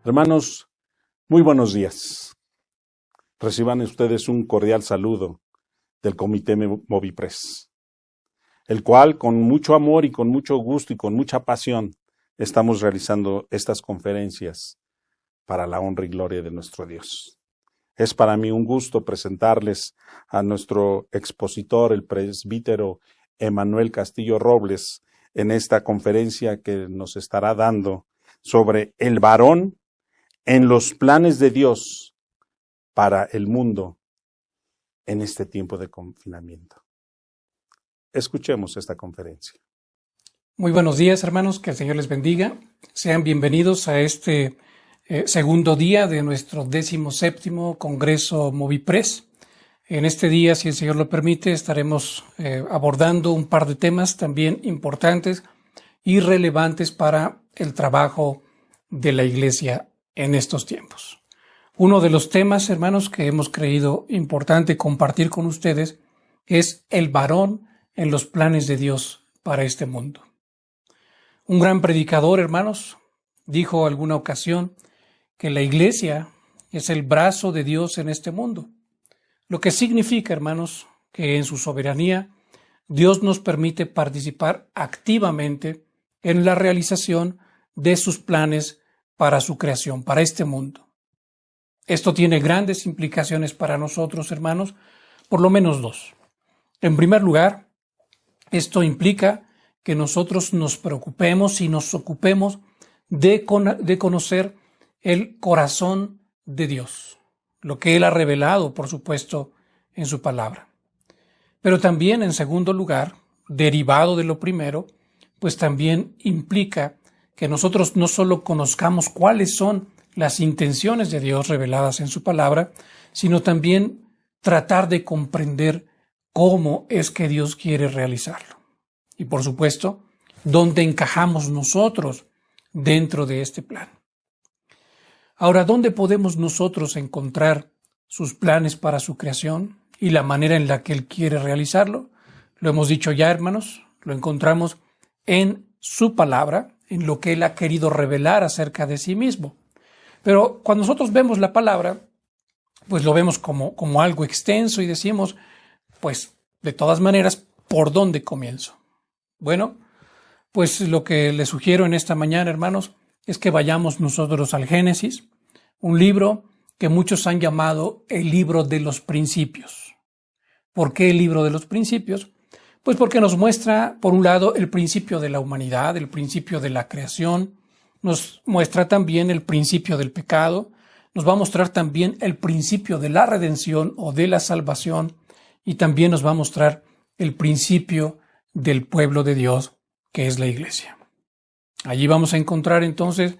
Hermanos, muy buenos días. Reciban ustedes un cordial saludo del Comité Movipress, el cual con mucho amor y con mucho gusto y con mucha pasión estamos realizando estas conferencias para la honra y gloria de nuestro Dios. Es para mí un gusto presentarles a nuestro expositor, el presbítero Emanuel Castillo Robles, en esta conferencia que nos estará dando sobre el varón en los planes de Dios para el mundo en este tiempo de confinamiento. Escuchemos esta conferencia. Muy buenos días, hermanos, que el Señor les bendiga. Sean bienvenidos a este segundo día de nuestro 17º Congreso Movipress. En este día, si el Señor lo permite, estaremos abordando un par de temas también importantes y relevantes para el trabajo de la Iglesia en estos tiempos. Uno de los temas, hermanos, que hemos creído importante compartir con ustedes es el varón en los planes de Dios para este mundo. Un gran predicador, hermanos, dijo alguna ocasión que la Iglesia es el brazo de Dios en este mundo, lo que significa, hermanos, que en su soberanía Dios nos permite participar activamente en la realización de sus planes para su creación, para este mundo. Esto tiene grandes implicaciones para nosotros, hermanos, por lo menos dos. En primer lugar, esto implica que nosotros nos preocupemos y nos ocupemos de conocer el corazón de Dios, lo que Él ha revelado, por supuesto, en su palabra. Pero también, en segundo lugar, derivado de lo primero, pues también implica que nosotros no solo conozcamos cuáles son las intenciones de Dios reveladas en su palabra, sino también tratar de comprender cómo es que Dios quiere realizarlo. Y por supuesto, dónde encajamos nosotros dentro de este plan. Ahora, ¿dónde podemos nosotros encontrar sus planes para su creación y la manera en la que Él quiere realizarlo? Lo hemos dicho ya, hermanos, lo encontramos en su palabra, en lo que Él ha querido revelar acerca de sí mismo. Pero cuando nosotros vemos la palabra, pues lo vemos como algo extenso y decimos, pues de todas maneras, ¿por dónde comienzo? Bueno, pues lo que les sugiero en esta mañana, hermanos, es que vayamos nosotros al Génesis, un libro que muchos han llamado el libro de los principios. ¿Por qué el libro de los principios? Pues porque nos muestra, por un lado, el principio de la humanidad, el principio de la creación, nos muestra también el principio del pecado, nos va a mostrar también el principio de la redención o de la salvación y también nos va a mostrar el principio del pueblo de Dios, que es la Iglesia. Allí vamos a encontrar entonces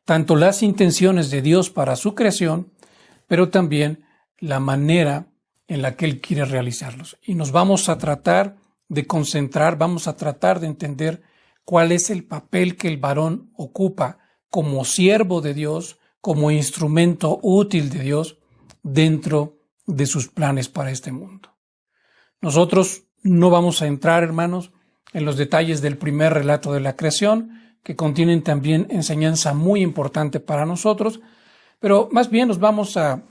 tanto las intenciones de Dios para su creación, pero también la manera en la que Él quiere realizarlos. Y nos vamos a tratar de concentrar, vamos a tratar de entender cuál es el papel que el varón ocupa como siervo de Dios, como instrumento útil de Dios dentro de sus planes para este mundo. Nosotros no vamos a entrar, hermanos, en los detalles del primer relato de la creación, que contienen también enseñanza muy importante para nosotros, pero más bien nos vamos a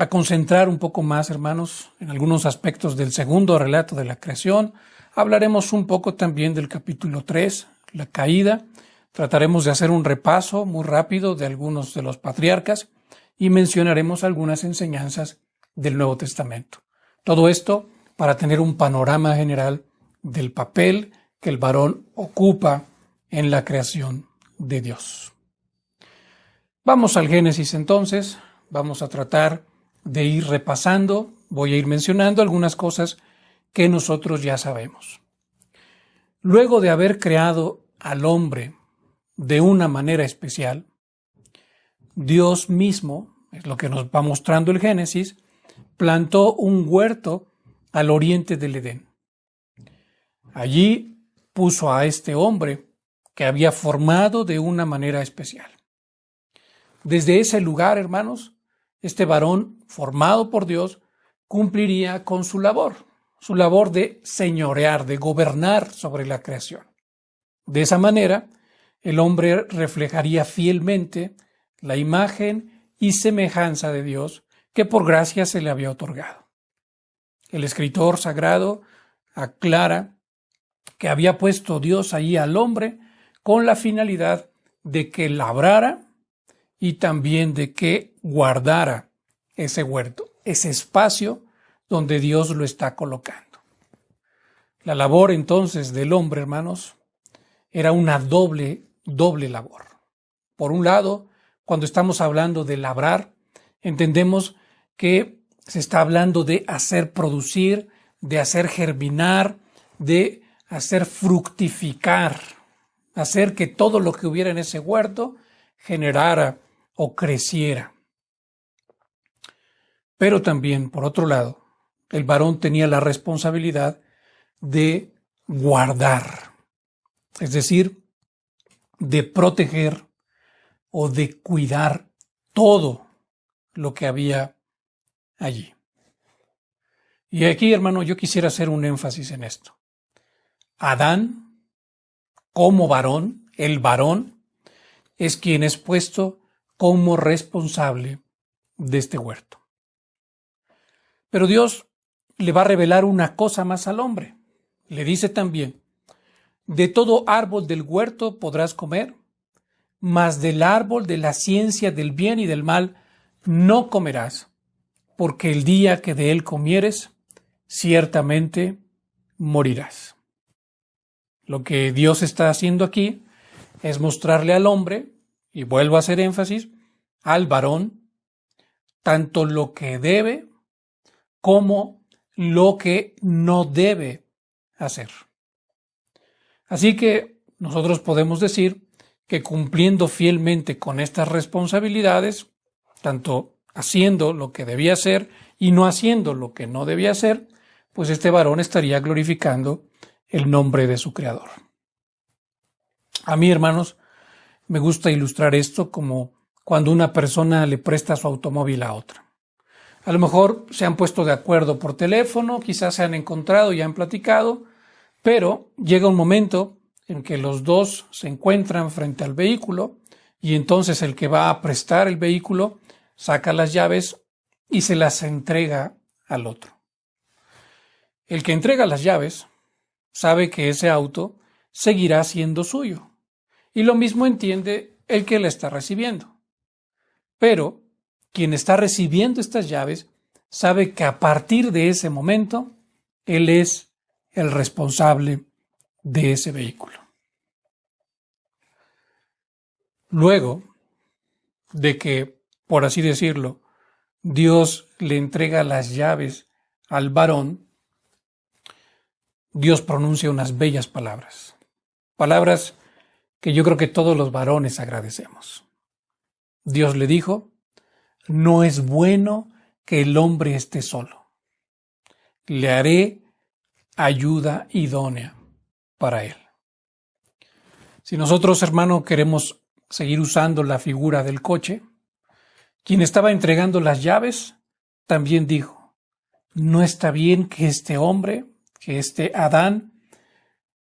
concentrar un poco más, hermanos, en algunos aspectos del segundo relato de la creación. Hablaremos un poco también del capítulo 3, la caída. Trataremos de hacer un repaso muy rápido de algunos de los patriarcas y mencionaremos algunas enseñanzas del Nuevo Testamento. Todo esto para tener un panorama general del papel que el varón ocupa en la creación de Dios. Vamos al Génesis entonces, vamos a tratar de ir repasando, voy a ir mencionando algunas cosas que nosotros ya sabemos. Luego de haber creado al hombre de una manera especial, Dios mismo, es lo que nos va mostrando el Génesis, plantó un huerto al oriente del Edén. Allí puso a este hombre que había formado de una manera especial. Desde ese lugar, hermanos, este varón formado por Dios cumpliría con su labor de señorear, de gobernar sobre la creación. De esa manera, el hombre reflejaría fielmente la imagen y semejanza de Dios que por gracia se le había otorgado. El escritor sagrado aclara que había puesto Dios ahí al hombre con la finalidad de que labrara y también de que guardara ese huerto, ese espacio donde Dios lo está colocando. La labor entonces del hombre, hermanos, era una doble labor. Por un lado, cuando estamos hablando de labrar, entendemos que se está hablando de hacer producir, de hacer germinar, de hacer fructificar, hacer que todo lo que hubiera en ese huerto generara o creciera. Pero también, por otro lado, el varón tenía la responsabilidad de guardar, es decir, de proteger o de cuidar todo lo que había allí. Y aquí, hermano, yo quisiera hacer un énfasis en esto. Adán, como varón, el varón, es quien es puesto como responsable de este huerto. Pero Dios le va a revelar una cosa más al hombre. Le dice también, de todo árbol del huerto podrás comer, mas del árbol de la ciencia del bien y del mal no comerás, porque el día que de él comieres, ciertamente morirás. Lo que Dios está haciendo aquí es mostrarle al hombre, y vuelvo a hacer énfasis, al varón, tanto lo que debe como lo que no debe hacer. Así que nosotros podemos decir que cumpliendo fielmente con estas responsabilidades, tanto haciendo lo que debía hacer y no haciendo lo que no debía hacer, pues este varón estaría glorificando el nombre de su Creador. A mí, hermanos, me gusta ilustrar esto como cuando una persona le presta su automóvil a otra. A lo mejor se han puesto de acuerdo por teléfono, quizás se han encontrado y han platicado, pero llega un momento en que los dos se encuentran frente al vehículo y entonces el que va a prestar el vehículo saca las llaves y se las entrega al otro. El que entrega las llaves sabe que ese auto seguirá siendo suyo y lo mismo entiende el que la está recibiendo. Pero quien está recibiendo estas llaves sabe que a partir de ese momento él es el responsable de ese vehículo. Luego de que, por así decirlo, Dios le entrega las llaves al varón, Dios pronuncia unas bellas palabras. Palabras que yo creo que todos los varones agradecemos. Dios le dijo, no es bueno que el hombre esté solo. Le haré ayuda idónea para él. Si nosotros, hermano, queremos seguir usando la figura del coche, quien estaba entregando las llaves también dijo, no está bien que este hombre, que este Adán,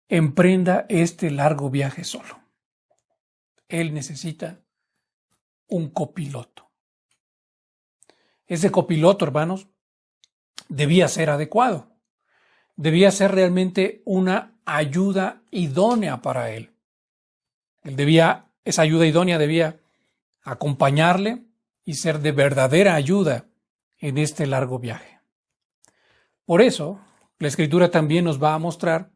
emprenda este largo viaje solo. Él necesita un copiloto. Ese copiloto, hermanos, debía ser adecuado. Debía ser realmente una ayuda idónea para él. Esa ayuda idónea debía acompañarle y ser de verdadera ayuda en este largo viaje. Por eso, la Escritura también nos va a mostrar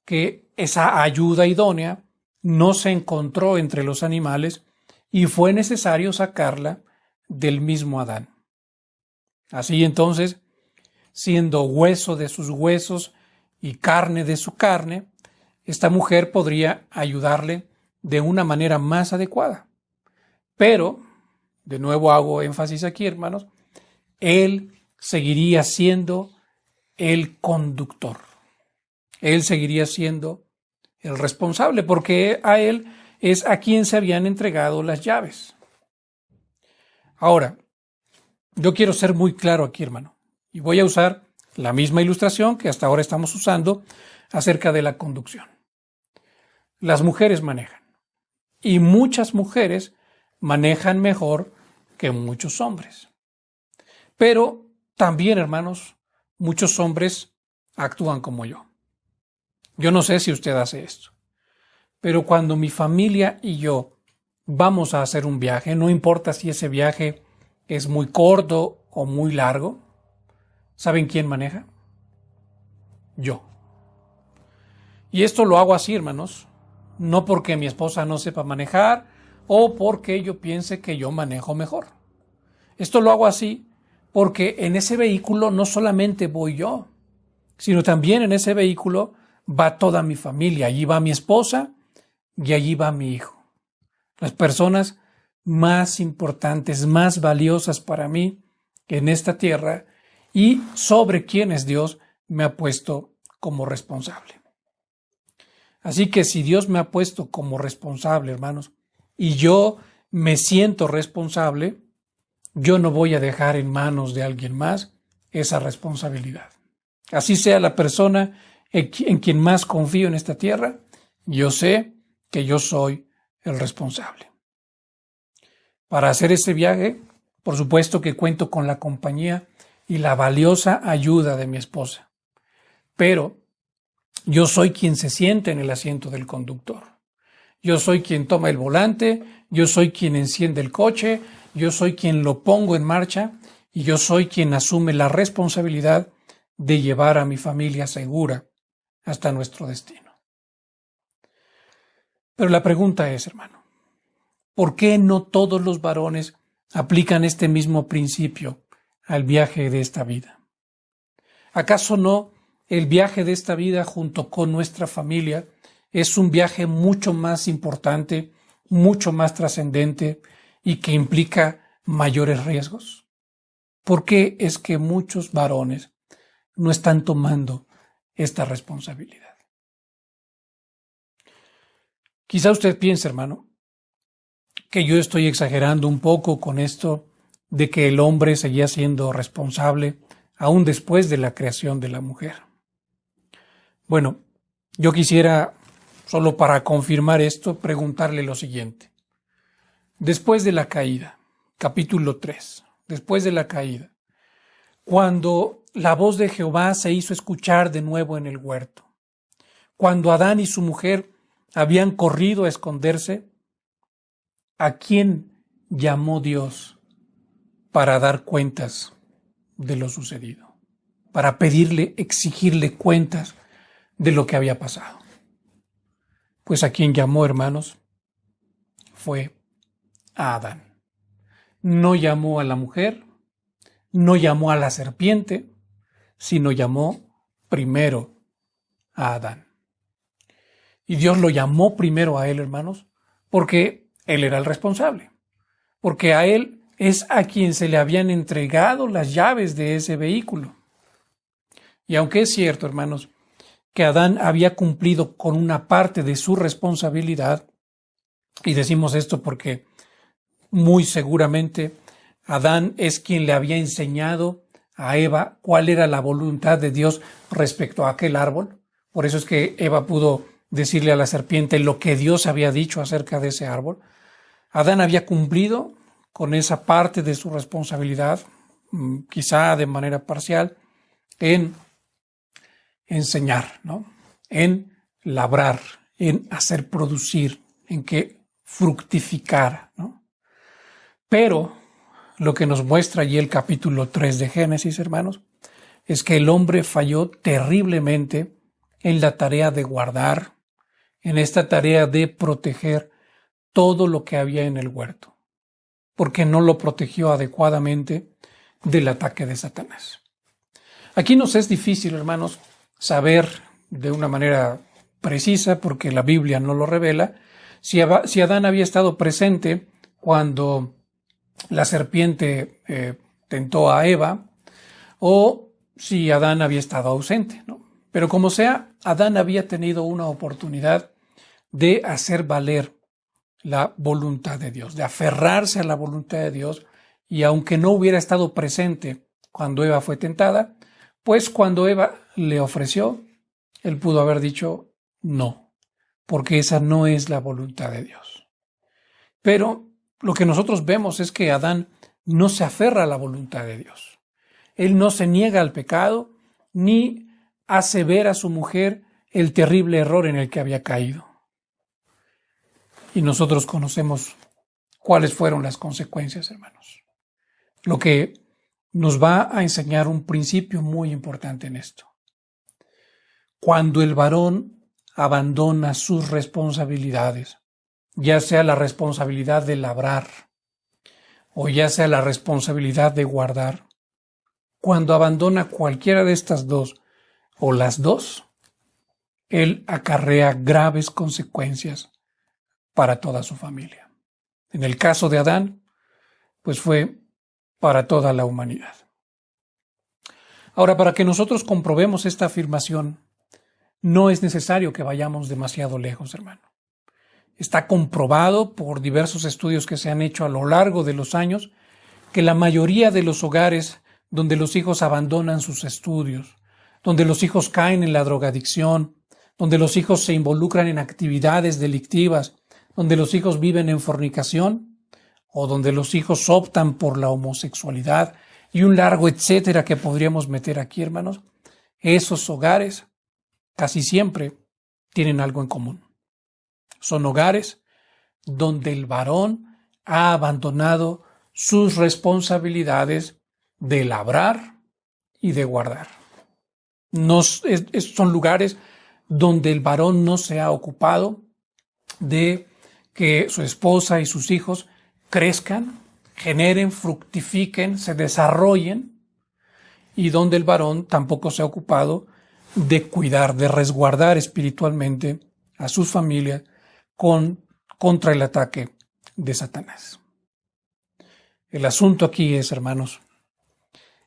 que esa ayuda idónea no se encontró entre los animales y fue necesario sacarla del mismo Adán. Así entonces, siendo hueso de sus huesos y carne de su carne, esta mujer podría ayudarle de una manera más adecuada. Pero, de nuevo hago énfasis aquí, hermanos, él seguiría siendo el conductor. Él seguiría siendo el responsable, porque a él es a quien se habían entregado las llaves. Ahora, yo quiero ser muy claro aquí, hermano, y voy a usar la misma ilustración que hasta ahora estamos usando acerca de la conducción. Las mujeres manejan, y muchas mujeres manejan mejor que muchos hombres. Pero también, hermanos, muchos hombres actúan como yo. Yo no sé si usted hace esto, pero cuando mi familia y yo vamos a hacer un viaje, no importa si ese viaje es muy corto o muy largo, ¿saben quién maneja? Yo. Y esto lo hago así, hermanos, no porque mi esposa no sepa manejar o porque yo piense que yo manejo mejor. Esto lo hago así porque en ese vehículo no solamente voy yo, sino también en ese vehículo va toda mi familia. Allí va mi esposa y allí va mi hijo. Las personas más importantes, más valiosas para mí en esta tierra y sobre quienes Dios me ha puesto como responsable. Así que si Dios me ha puesto como responsable, hermanos, y yo me siento responsable, yo no voy a dejar en manos de alguien más esa responsabilidad. Así sea la persona en quien más confío en esta tierra, yo sé que yo soy el responsable. Para hacer este viaje, por supuesto que cuento con la compañía y la valiosa ayuda de mi esposa. Pero yo soy quien se siente en el asiento del conductor. Yo soy quien toma el volante, yo soy quien enciende el coche, yo soy quien lo pongo en marcha y yo soy quien asume la responsabilidad de llevar a mi familia segura hasta nuestro destino. Pero la pregunta es, hermano, ¿por qué no todos los varones aplican este mismo principio al viaje de esta vida? ¿Acaso no el viaje de esta vida junto con nuestra familia es un viaje mucho más importante, mucho más trascendente y que implica mayores riesgos? ¿Por qué es que muchos varones no están tomando esta responsabilidad? Quizá usted piense, hermano, que yo estoy exagerando un poco con esto de que el hombre seguía siendo responsable aún después de la creación de la mujer. Bueno, yo quisiera, solo para confirmar esto, preguntarle lo siguiente. Después de la caída, capítulo 3, después de la caída, cuando la voz de Jehová se hizo escuchar de nuevo en el huerto, cuando Adán y su mujer habían corrido a esconderse, ¿a quién llamó Dios para dar cuentas de lo sucedido? Para pedirle, exigirle cuentas de lo que había pasado. Pues a quien llamó, hermanos, fue a Adán. No llamó a la mujer, no llamó a la serpiente, sino llamó primero a Adán. Y Dios lo llamó primero a él, hermanos, porque él era el responsable, porque a él es a quien se le habían entregado las llaves de ese vehículo. Y aunque es cierto, hermanos, que Adán había cumplido con una parte de su responsabilidad, y decimos esto porque muy seguramente Adán es quien le había enseñado a Eva cuál era la voluntad de Dios respecto a aquel árbol. Por eso es que Eva pudo decirle a la serpiente lo que Dios había dicho acerca de ese árbol. Adán había cumplido con esa parte de su responsabilidad, quizá de manera parcial, en enseñar, ¿no? En labrar, en hacer producir, en que fructificara, ¿no? Pero lo que nos muestra allí el capítulo 3 de Génesis, hermanos, es que el hombre falló terriblemente en la tarea de guardar, en esta tarea de proteger todo lo que había en el huerto, porque no lo protegió adecuadamente del ataque de Satanás. Aquí nos es difícil, hermanos, saber de una manera precisa, porque la Biblia no lo revela, si Adán había estado presente cuando la serpiente tentó a Eva, o si Adán había estado ausente, ¿no? Pero como sea, Adán había tenido una oportunidad de hacer valer la voluntad de Dios, de aferrarse a la voluntad de Dios, y aunque no hubiera estado presente cuando Eva fue tentada, pues cuando Eva le ofreció, él pudo haber dicho no, porque esa no es la voluntad de Dios. Pero lo que nosotros vemos es que Adán no se aferra a la voluntad de Dios. Él no se niega al pecado ni hace ver a su mujer el terrible error en el que había caído. Y nosotros conocemos cuáles fueron las consecuencias, hermanos. Lo que nos va a enseñar un principio muy importante en esto. Cuando el varón abandona sus responsabilidades, ya sea la responsabilidad de labrar o ya sea la responsabilidad de guardar, cuando abandona cualquiera de estas dos o las dos, él acarrea graves consecuencias para toda su familia. En el caso de Adán, pues fue para toda la humanidad. Ahora, para que nosotros comprobemos esta afirmación, no es necesario que vayamos demasiado lejos, hermano. Está comprobado por diversos estudios que se han hecho a lo largo de los años que la mayoría de los hogares donde los hijos abandonan sus estudios, donde los hijos caen en la drogadicción, donde los hijos se involucran en actividades delictivas, donde los hijos viven en fornicación o donde los hijos optan por la homosexualidad y un largo etcétera que podríamos meter aquí, hermanos, esos hogares casi siempre tienen algo en común. Son hogares donde el varón ha abandonado sus responsabilidades de labrar y de guardar. Son lugares donde el varón no se ha ocupado de que su esposa y sus hijos crezcan, generen, fructifiquen, se desarrollen, y donde el varón tampoco se ha ocupado de cuidar, de resguardar espiritualmente a sus familias contra el ataque de Satanás. El asunto aquí es, hermanos,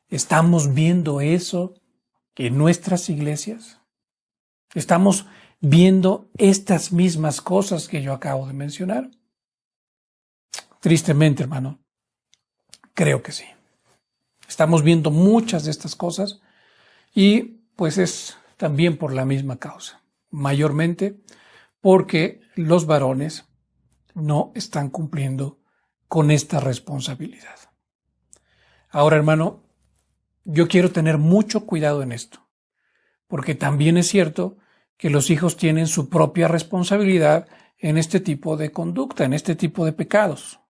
¿estamos viendo eso en nuestras iglesias? ¿Estamos viendo estas mismas cosas que yo acabo de mencionar? Tristemente, hermano, creo que sí. Estamos viendo muchas de estas cosas y pues es también por la misma causa, mayormente porque los varones no están cumpliendo con esta responsabilidad. Ahora, hermano, yo quiero tener mucho cuidado en esto, porque también es cierto que los hijos tienen su propia responsabilidad en este tipo de conducta, en este tipo de pecados.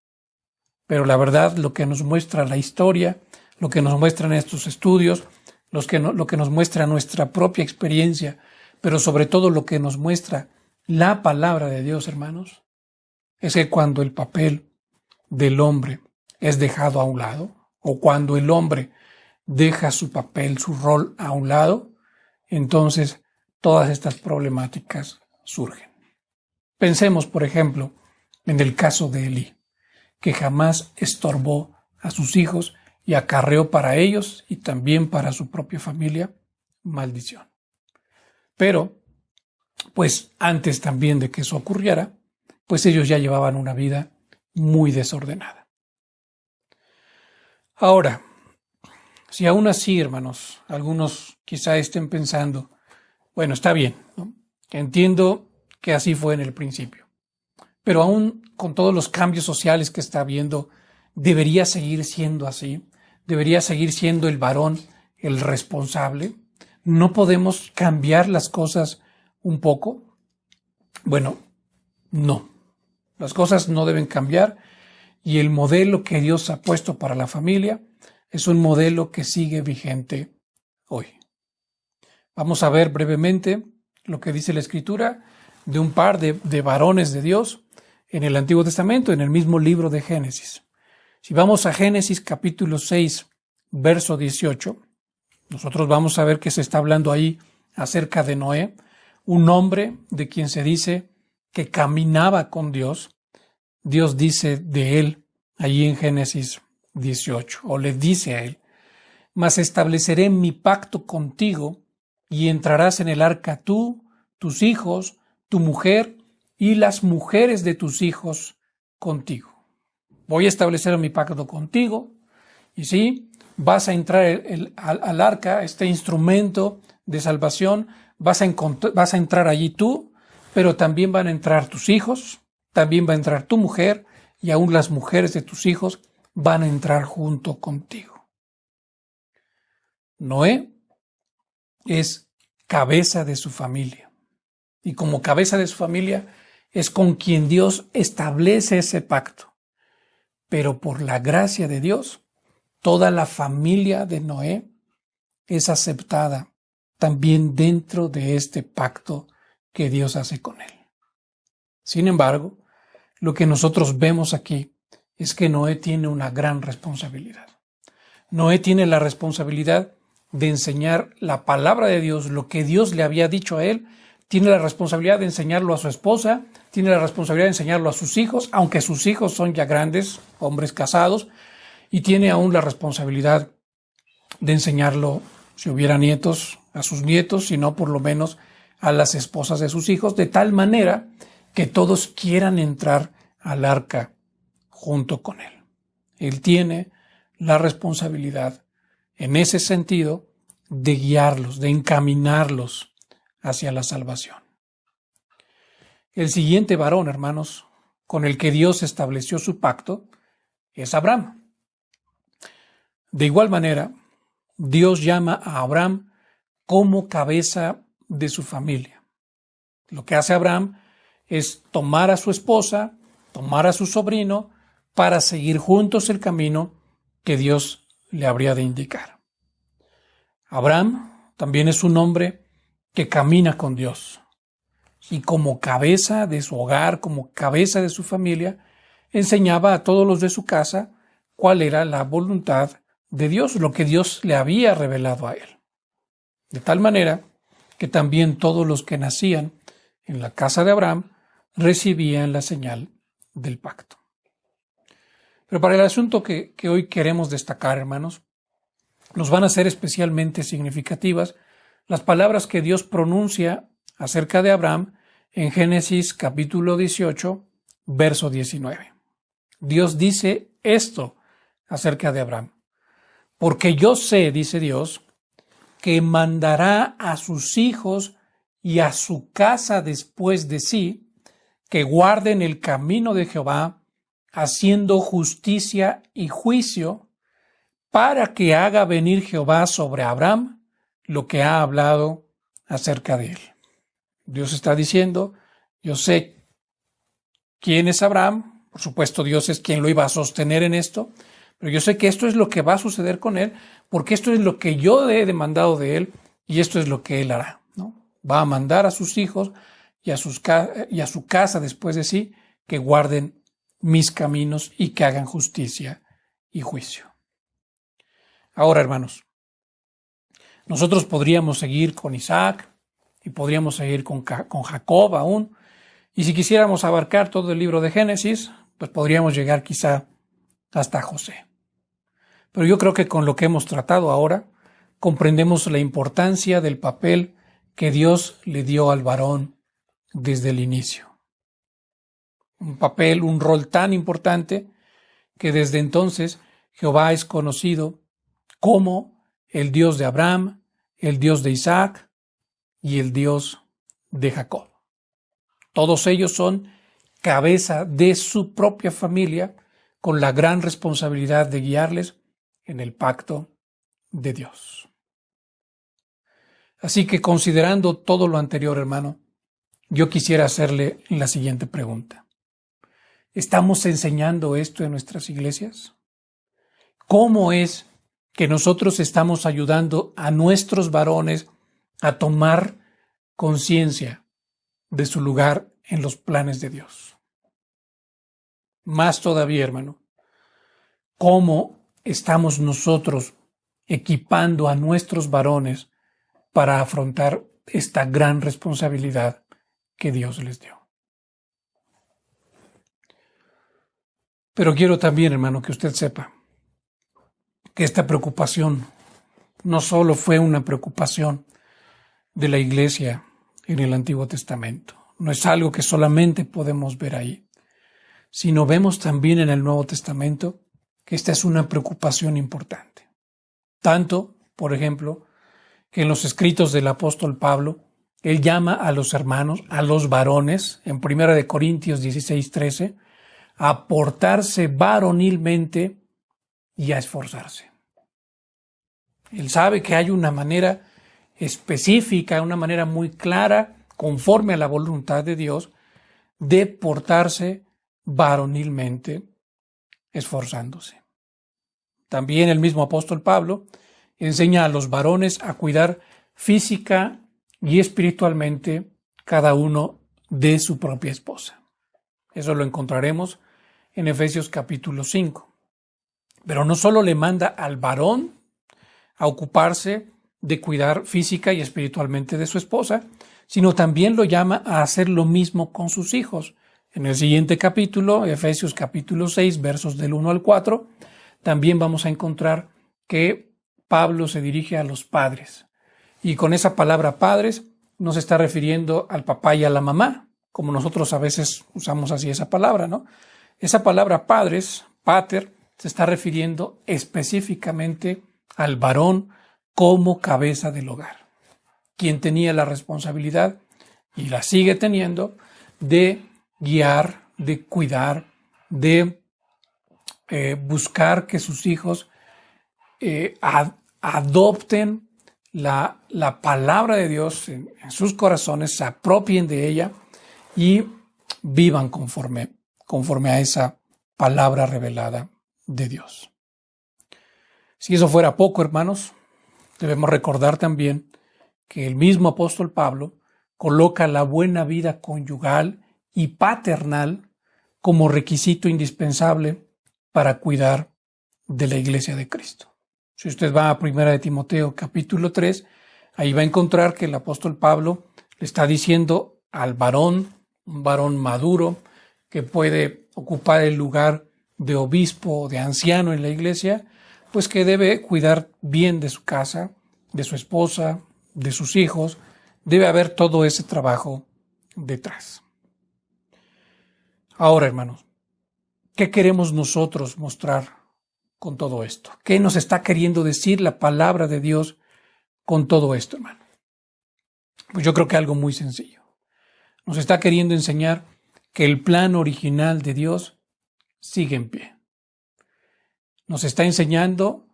Pero la verdad, lo que nos muestra la historia, lo que nos muestran estos estudios, lo que nos muestra nuestra propia experiencia, pero sobre todo lo que nos muestra la palabra de Dios, hermanos, es que cuando el papel del hombre es dejado a un lado, o cuando el hombre deja su papel, su rol a un lado, entonces todas estas problemáticas surgen. Pensemos, por ejemplo, en el caso de Elí, que jamás estorbó a sus hijos y acarreó para ellos y también para su propia familia maldición. Pero, pues antes también de que eso ocurriera, pues ellos ya llevaban una vida muy desordenada. Ahora, si aún así, hermanos, algunos quizá estén pensando, bueno, está bien, ¿no? Entiendo que así fue en el principio, pero aún con todos los cambios sociales que está habiendo, ¿debería seguir siendo así? ¿Debería seguir siendo el varón el responsable? ¿No podemos cambiar las cosas un poco? Bueno, no. Las cosas no deben cambiar y el modelo que Dios ha puesto para la familia es un modelo que sigue vigente hoy. Vamos a ver brevemente lo que dice la Escritura de un par de varones de Dios en el Antiguo Testamento, en el mismo libro de Génesis. Si vamos a Génesis capítulo 6, verso 18, nosotros vamos a ver que se está hablando ahí acerca de Noé, un hombre de quien se dice que caminaba con Dios. Dios dice de él, allí en Génesis 18, o le dice a él, mas estableceré mi pacto contigo y entrarás en el arca tú, tus hijos, tu mujer y las mujeres de tus hijos contigo. Voy a establecer mi pacto contigo y sí, vas a entrar al arca, este instrumento de salvación, vas a entrar allí tú, pero también van a entrar tus hijos, también va a entrar tu mujer y aún las mujeres de tus hijos van a entrar junto contigo. Noé es cabeza de su familia, y como cabeza de su familia es con quien Dios establece ese pacto. Pero por la gracia de Dios, toda la familia de Noé es aceptada también dentro de este pacto que Dios hace con él. Sin embargo, lo que nosotros vemos aquí es que Noé tiene una gran responsabilidad. Noé tiene la responsabilidad de enseñar la palabra de Dios, lo que Dios le había dicho a él. Tiene la responsabilidad de enseñarlo a su esposa, tiene la responsabilidad de enseñarlo a sus hijos, aunque sus hijos son ya grandes, hombres casados, y tiene aún la responsabilidad de enseñarlo, si hubiera nietos, a sus nietos, si no, por lo menos a las esposas de sus hijos, de tal manera que todos quieran entrar al arca junto con él. Él tiene la responsabilidad, en ese sentido, de guiarlos, de encaminarlos hacia la salvación. El siguiente varón, hermanos, con el que Dios estableció su pacto, es Abraham. De igual manera, Dios llama a Abraham como cabeza de su familia. Lo que hace Abraham es tomar a su esposa, tomar a su sobrino, para seguir juntos el camino que Dios le habría de indicar. Abraham también es un hombre que camina con Dios, y como cabeza de su hogar, como cabeza de su familia, enseñaba a todos los de su casa cuál era la voluntad de Dios, lo que Dios le había revelado a él. De tal manera que también todos los que nacían en la casa de Abraham recibían la señal del pacto. Pero para el asunto que hoy queremos destacar, hermanos, nos van a ser especialmente significativas las palabras que Dios pronuncia acerca de Abraham en Génesis capítulo 18, verso 19. Dios dice esto acerca de Abraham. Porque yo sé, dice Dios, que mandará a sus hijos y a su casa después de sí, que guarden el camino de Jehová, haciendo justicia y juicio, para que haga venir Jehová sobre Abraham lo que ha hablado acerca de él. Dios está diciendo, yo sé quién es Abraham, por supuesto Dios es quien lo iba a sostener en esto, pero yo sé que esto es lo que va a suceder con él, porque esto es lo que yo he demandado de él y esto es lo que él hará, ¿no? Va a mandar a sus hijos y a su casa después de sí que guarden mis caminos y que hagan justicia y juicio. Ahora, hermanos, nosotros podríamos seguir con Isaac y podríamos seguir con Jacob aún, y si quisiéramos abarcar todo el libro de Génesis, pues podríamos llegar quizá hasta José. Pero yo creo que con lo que hemos tratado ahora, comprendemos la importancia del papel que Dios le dio al varón desde el inicio. Un papel, un rol tan importante que desde entonces Jehová es conocido como el Dios de Abraham, el Dios de Isaac y el Dios de Jacob. Todos ellos son cabeza de su propia familia con la gran responsabilidad de guiarles en el pacto de Dios. Así que considerando todo lo anterior, hermano, yo quisiera hacerle la siguiente pregunta. ¿Estamos enseñando esto en nuestras iglesias? ¿Cómo es que nosotros estamos ayudando a nuestros varones a tomar conciencia de su lugar en los planes de Dios? Más todavía, hermano, ¿cómo estamos nosotros equipando a nuestros varones para afrontar esta gran responsabilidad que Dios les dio? Pero quiero también, hermano, que usted sepa que esta preocupación no solo fue una preocupación de la iglesia en el Antiguo Testamento, no es algo que solamente podemos ver ahí, sino vemos también en el Nuevo Testamento que esta es una preocupación importante. Tanto, por ejemplo, que en los escritos del apóstol Pablo, él llama a los hermanos, a los varones, en 1 Corintios 16:13, a portarse varonilmente y a esforzarse. Él sabe que hay una manera específica, una manera muy clara, conforme a la voluntad de Dios, de portarse varonilmente, esforzándose. También el mismo apóstol Pablo enseña a los varones a cuidar física y espiritualmente cada uno de su propia esposa. Eso lo encontraremos en Efesios capítulo 5. Pero no solo le manda al varón a ocuparse de cuidar física y espiritualmente de su esposa, sino también lo llama a hacer lo mismo con sus hijos. En el siguiente capítulo, Efesios capítulo 6, versos del 1 al 4, también vamos a encontrar que Pablo se dirige a los padres. Y con esa palabra padres no se está refiriendo al papá y a la mamá, como nosotros a veces usamos así esa palabra, ¿no? Esa palabra padres, pater, se está refiriendo específicamente al varón como cabeza del hogar, quien tenía la responsabilidad, y la sigue teniendo, de guiar, de cuidar, de buscar que sus hijos adopten la palabra de Dios en sus corazones, se apropien de ella y vivan conforme a esa palabra revelada de Dios. Si eso fuera poco, hermanos, debemos recordar también que el mismo apóstol Pablo coloca la buena vida conyugal y paternal como requisito indispensable para cuidar de la iglesia de Cristo. Si usted va a 1 de Timoteo capítulo 3, ahí va a encontrar que el apóstol Pablo le está diciendo al varón, un varón maduro que puede ocupar el lugar de obispo o de anciano en la iglesia, pues que debe cuidar bien de su casa, de su esposa, de sus hijos. Debe haber todo ese trabajo detrás. Ahora, hermanos, ¿qué queremos nosotros mostrar con todo esto? ¿Qué nos está queriendo decir la palabra de Dios con todo esto, hermano? Pues yo creo que algo muy sencillo. Nos está queriendo enseñar que el plan original de Dios sigue en pie. Nos está enseñando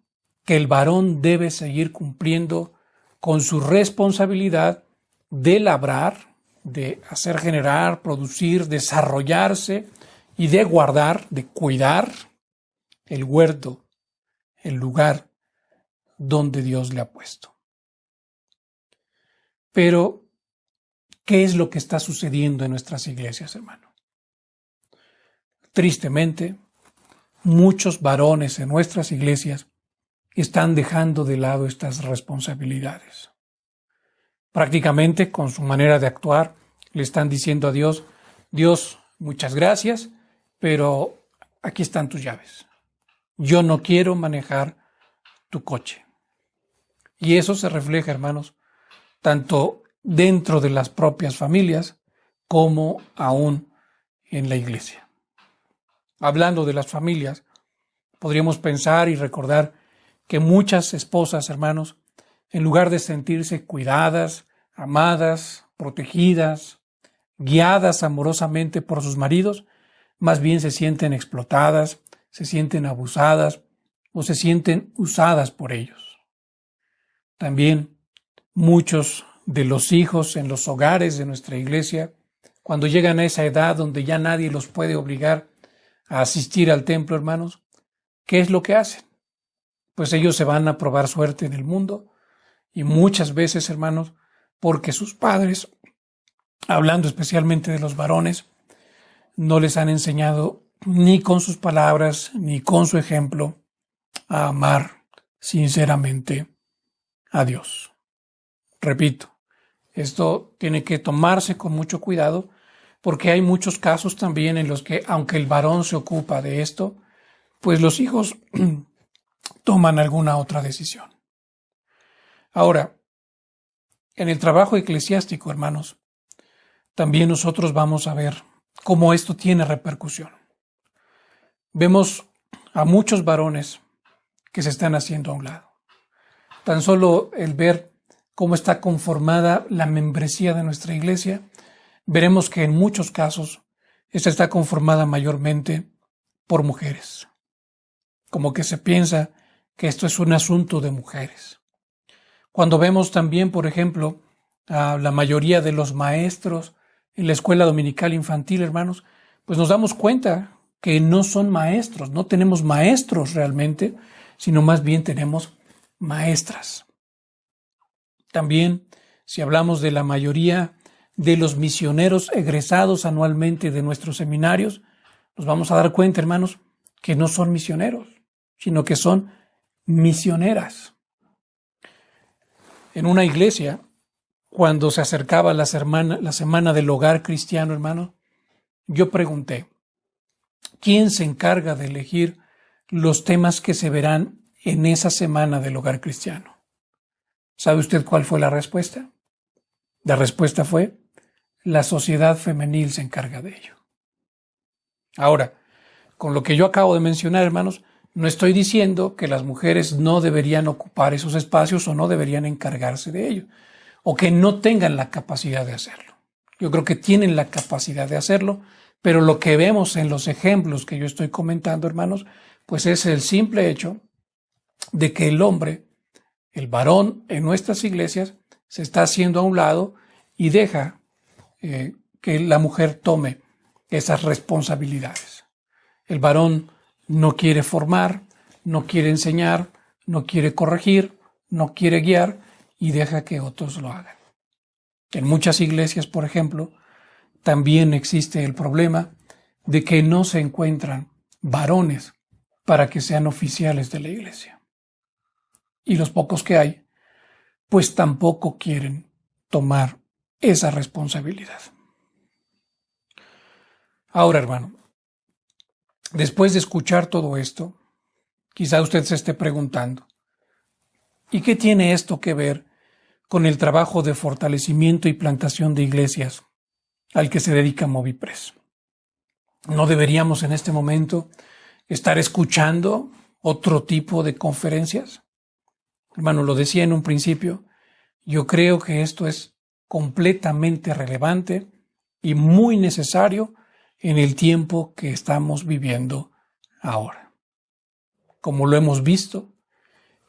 que el varón debe seguir cumpliendo con su responsabilidad de labrar, de hacer generar, producir, desarrollarse y de guardar, de cuidar el huerto, el lugar donde Dios le ha puesto. Pero, ¿qué es lo que está sucediendo en nuestras iglesias, hermano? Tristemente, muchos varones en nuestras iglesias están dejando de lado estas responsabilidades. Prácticamente, con su manera de actuar, le están diciendo a Dios: Dios, muchas gracias, pero aquí están tus llaves. Yo no quiero manejar tu coche. Y eso se refleja, hermanos, tanto dentro de las propias familias como aún en la iglesia. Hablando de las familias, podríamos pensar y recordar que muchas esposas, hermanos, en lugar de sentirse cuidadas, amadas, protegidas, guiadas amorosamente por sus maridos, más bien se sienten explotadas, se sienten abusadas o se sienten usadas por ellos. También muchos de los hijos en los hogares de nuestra iglesia, cuando llegan a esa edad donde ya nadie los puede obligar a asistir al templo, hermanos, ¿qué es lo que hacen? Pues ellos se van a probar suerte en el mundo y muchas veces, hermanos, porque sus padres, hablando especialmente de los varones, no les han enseñado ni con sus palabras ni con su ejemplo a amar sinceramente a Dios. Repito, esto tiene que tomarse con mucho cuidado porque hay muchos casos también en los que, aunque el varón se ocupa de esto, pues los hijos toman alguna otra decisión. Ahora, en el trabajo eclesiástico, hermanos, también nosotros vamos a ver cómo esto tiene repercusión. Vemos a muchos varones que se están haciendo a un lado. Tan solo el ver cómo está conformada la membresía de nuestra iglesia, veremos que en muchos casos esta está conformada mayormente por mujeres. Como que se piensa que esto es un asunto de mujeres. Cuando vemos también, por ejemplo, a la mayoría de los maestros en la escuela dominical infantil, hermanos, pues nos damos cuenta que no son maestros, no tenemos maestros realmente, sino más bien tenemos maestras. También, si hablamos de la mayoría de los misioneros egresados anualmente de nuestros seminarios, nos vamos a dar cuenta, hermanos, que no son misioneros, sino que son misioneras. En una iglesia, cuando se acercaba la semana del hogar cristiano, hermano, yo pregunté, ¿quién se encarga de elegir los temas que se verán en esa semana del hogar cristiano? ¿Sabe usted cuál fue la respuesta? La respuesta fue, la sociedad femenil se encarga de ello. Ahora, con lo que yo acabo de mencionar, hermanos, no estoy diciendo que las mujeres no deberían ocupar esos espacios o no deberían encargarse de ello, o que no tengan la capacidad de hacerlo. Yo creo que tienen la capacidad de hacerlo, pero lo que vemos en los ejemplos que yo estoy comentando, hermanos, pues es el simple hecho de que el hombre, el varón en nuestras iglesias, se está haciendo a un lado y deja que la mujer tome esas responsabilidades. El varón no quiere formar, no quiere enseñar, no quiere corregir, no quiere guiar y deja que otros lo hagan. En muchas iglesias, por ejemplo, también existe el problema de que no se encuentran varones para que sean oficiales de la iglesia. Y los pocos que hay, pues tampoco quieren tomar esa responsabilidad. Ahora, hermano, después de escuchar todo esto, quizá usted se esté preguntando, ¿y qué tiene esto que ver con el trabajo de fortalecimiento y plantación de iglesias al que se dedica MoviPress? ¿No deberíamos en este momento estar escuchando otro tipo de conferencias? Hermano, lo decía en un principio, yo creo que esto es completamente relevante y muy necesario en el tiempo que estamos viviendo ahora. Como lo hemos visto,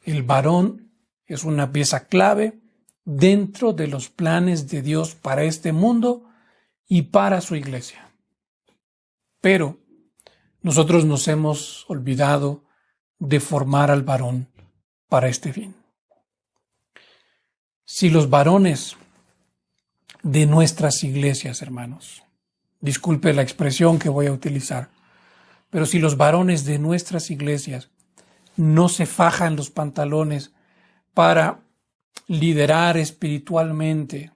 el varón es una pieza clave dentro de los planes de Dios para este mundo y para su iglesia. Pero nosotros nos hemos olvidado de formar al varón para este fin. Si los varones de nuestras iglesias, hermanos, disculpe la expresión que voy a utilizar, pero si los varones de nuestras iglesias no se fajan los pantalones para liderar espiritualmente,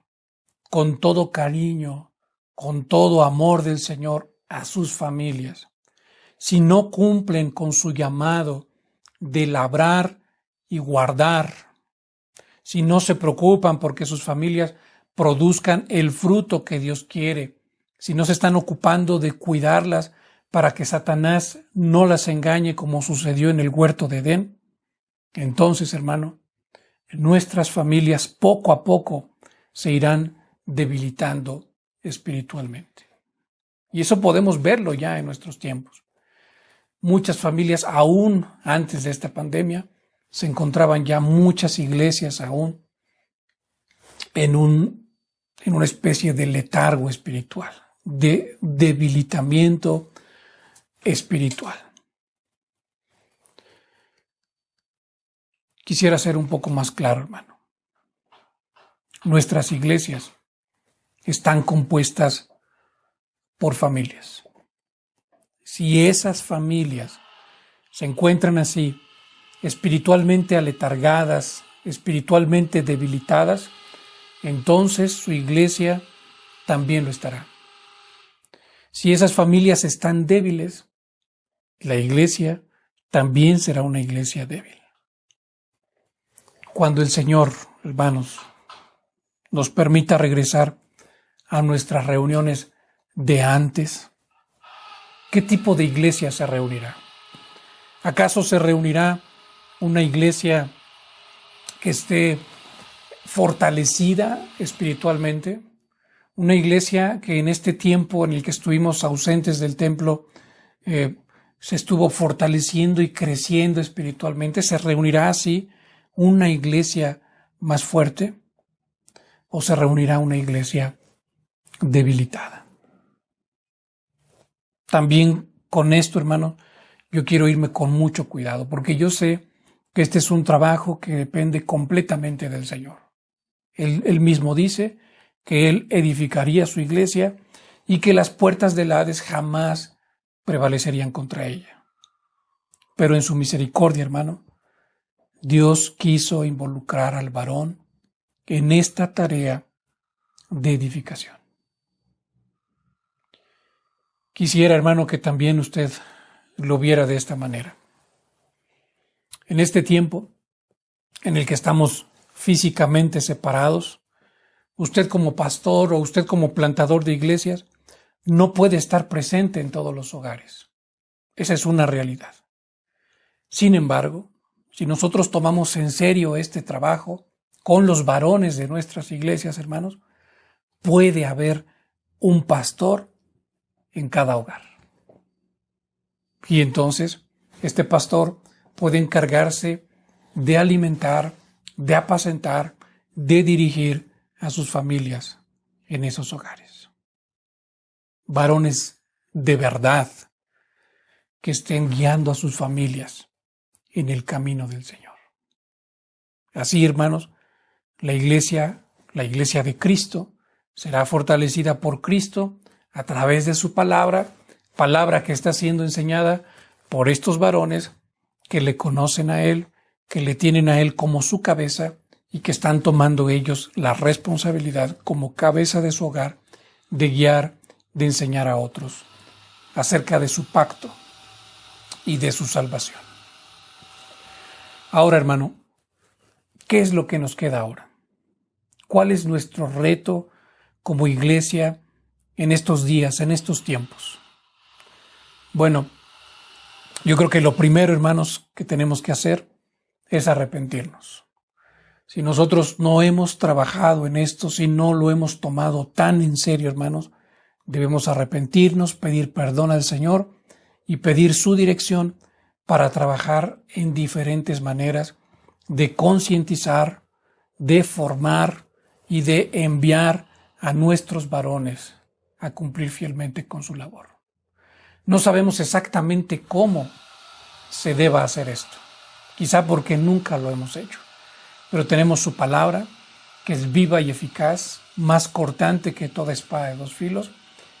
con todo cariño, con todo amor del Señor a sus familias, si no cumplen con su llamado de labrar y guardar, si no se preocupan porque sus familias produzcan el fruto que Dios quiere, si no se están ocupando de cuidarlas para que Satanás no las engañe como sucedió en el huerto de Edén, entonces, hermano, nuestras familias poco a poco se irán debilitando espiritualmente. Y eso podemos verlo ya en nuestros tiempos. Muchas familias, aún antes de esta pandemia, se encontraban ya muchas iglesias aún en una especie de letargo espiritual, de debilitamiento espiritual. Quisiera ser un poco más claro, hermano. Nuestras iglesias están compuestas por familias. Si esas familias se encuentran así, espiritualmente aletargadas, espiritualmente debilitadas, entonces su iglesia también lo estará. Si esas familias están débiles, la iglesia también será una iglesia débil. Cuando el Señor, hermanos, nos permita regresar a nuestras reuniones de antes, ¿qué tipo de iglesia se reunirá? ¿Acaso se reunirá una iglesia que esté fortalecida espiritualmente? una iglesia que en este tiempo en el que estuvimos ausentes del templo se estuvo fortaleciendo y creciendo espiritualmente. ¿Se reunirá así una iglesia más fuerte o se reunirá una iglesia debilitada? También con esto, hermano, yo quiero irme con mucho cuidado, porque yo sé que este es un trabajo que depende completamente del Señor. Él mismo dice que Él edificaría su iglesia y que las puertas del Hades jamás prevalecerían contra ella. Pero en su misericordia, hermano, Dios quiso involucrar al varón en esta tarea de edificación. Quisiera, hermano, que también usted lo viera de esta manera. En este tiempo en el que estamos físicamente separados, usted como pastor o usted como plantador de iglesias no puede estar presente en todos los hogares. Esa es una realidad. Sin embargo, si nosotros tomamos en serio este trabajo con los varones de nuestras iglesias, hermanos, puede haber un pastor en cada hogar. Y entonces, este pastor puede encargarse de alimentar, de apacentar, de dirigir a sus familias en esos hogares. Varones de verdad que estén guiando a sus familias en el camino del Señor. Así, hermanos, la iglesia de Cristo será fortalecida por Cristo a través de su palabra que está siendo enseñada por estos varones que le conocen a Él, que le tienen a Él como su cabeza y que están tomando ellos la responsabilidad como cabeza de su hogar de guiar, de enseñar a otros acerca de su pacto y de su salvación. Ahora, hermano, ¿qué es lo que nos queda ahora? ¿Cuál es nuestro reto como iglesia en estos días, en estos tiempos? Bueno, yo creo que lo primero, hermanos, que tenemos que hacer es arrepentirnos. Si nosotros no hemos trabajado en esto, si no lo hemos tomado tan en serio, hermanos, debemos arrepentirnos, pedir perdón al Señor y pedir su dirección para trabajar en diferentes maneras de concientizar, de formar y de enviar a nuestros varones a cumplir fielmente con su labor. No sabemos exactamente cómo se deba hacer esto, quizá porque nunca lo hemos hecho, pero tenemos su palabra, que es viva y eficaz, más cortante que toda espada de dos filos.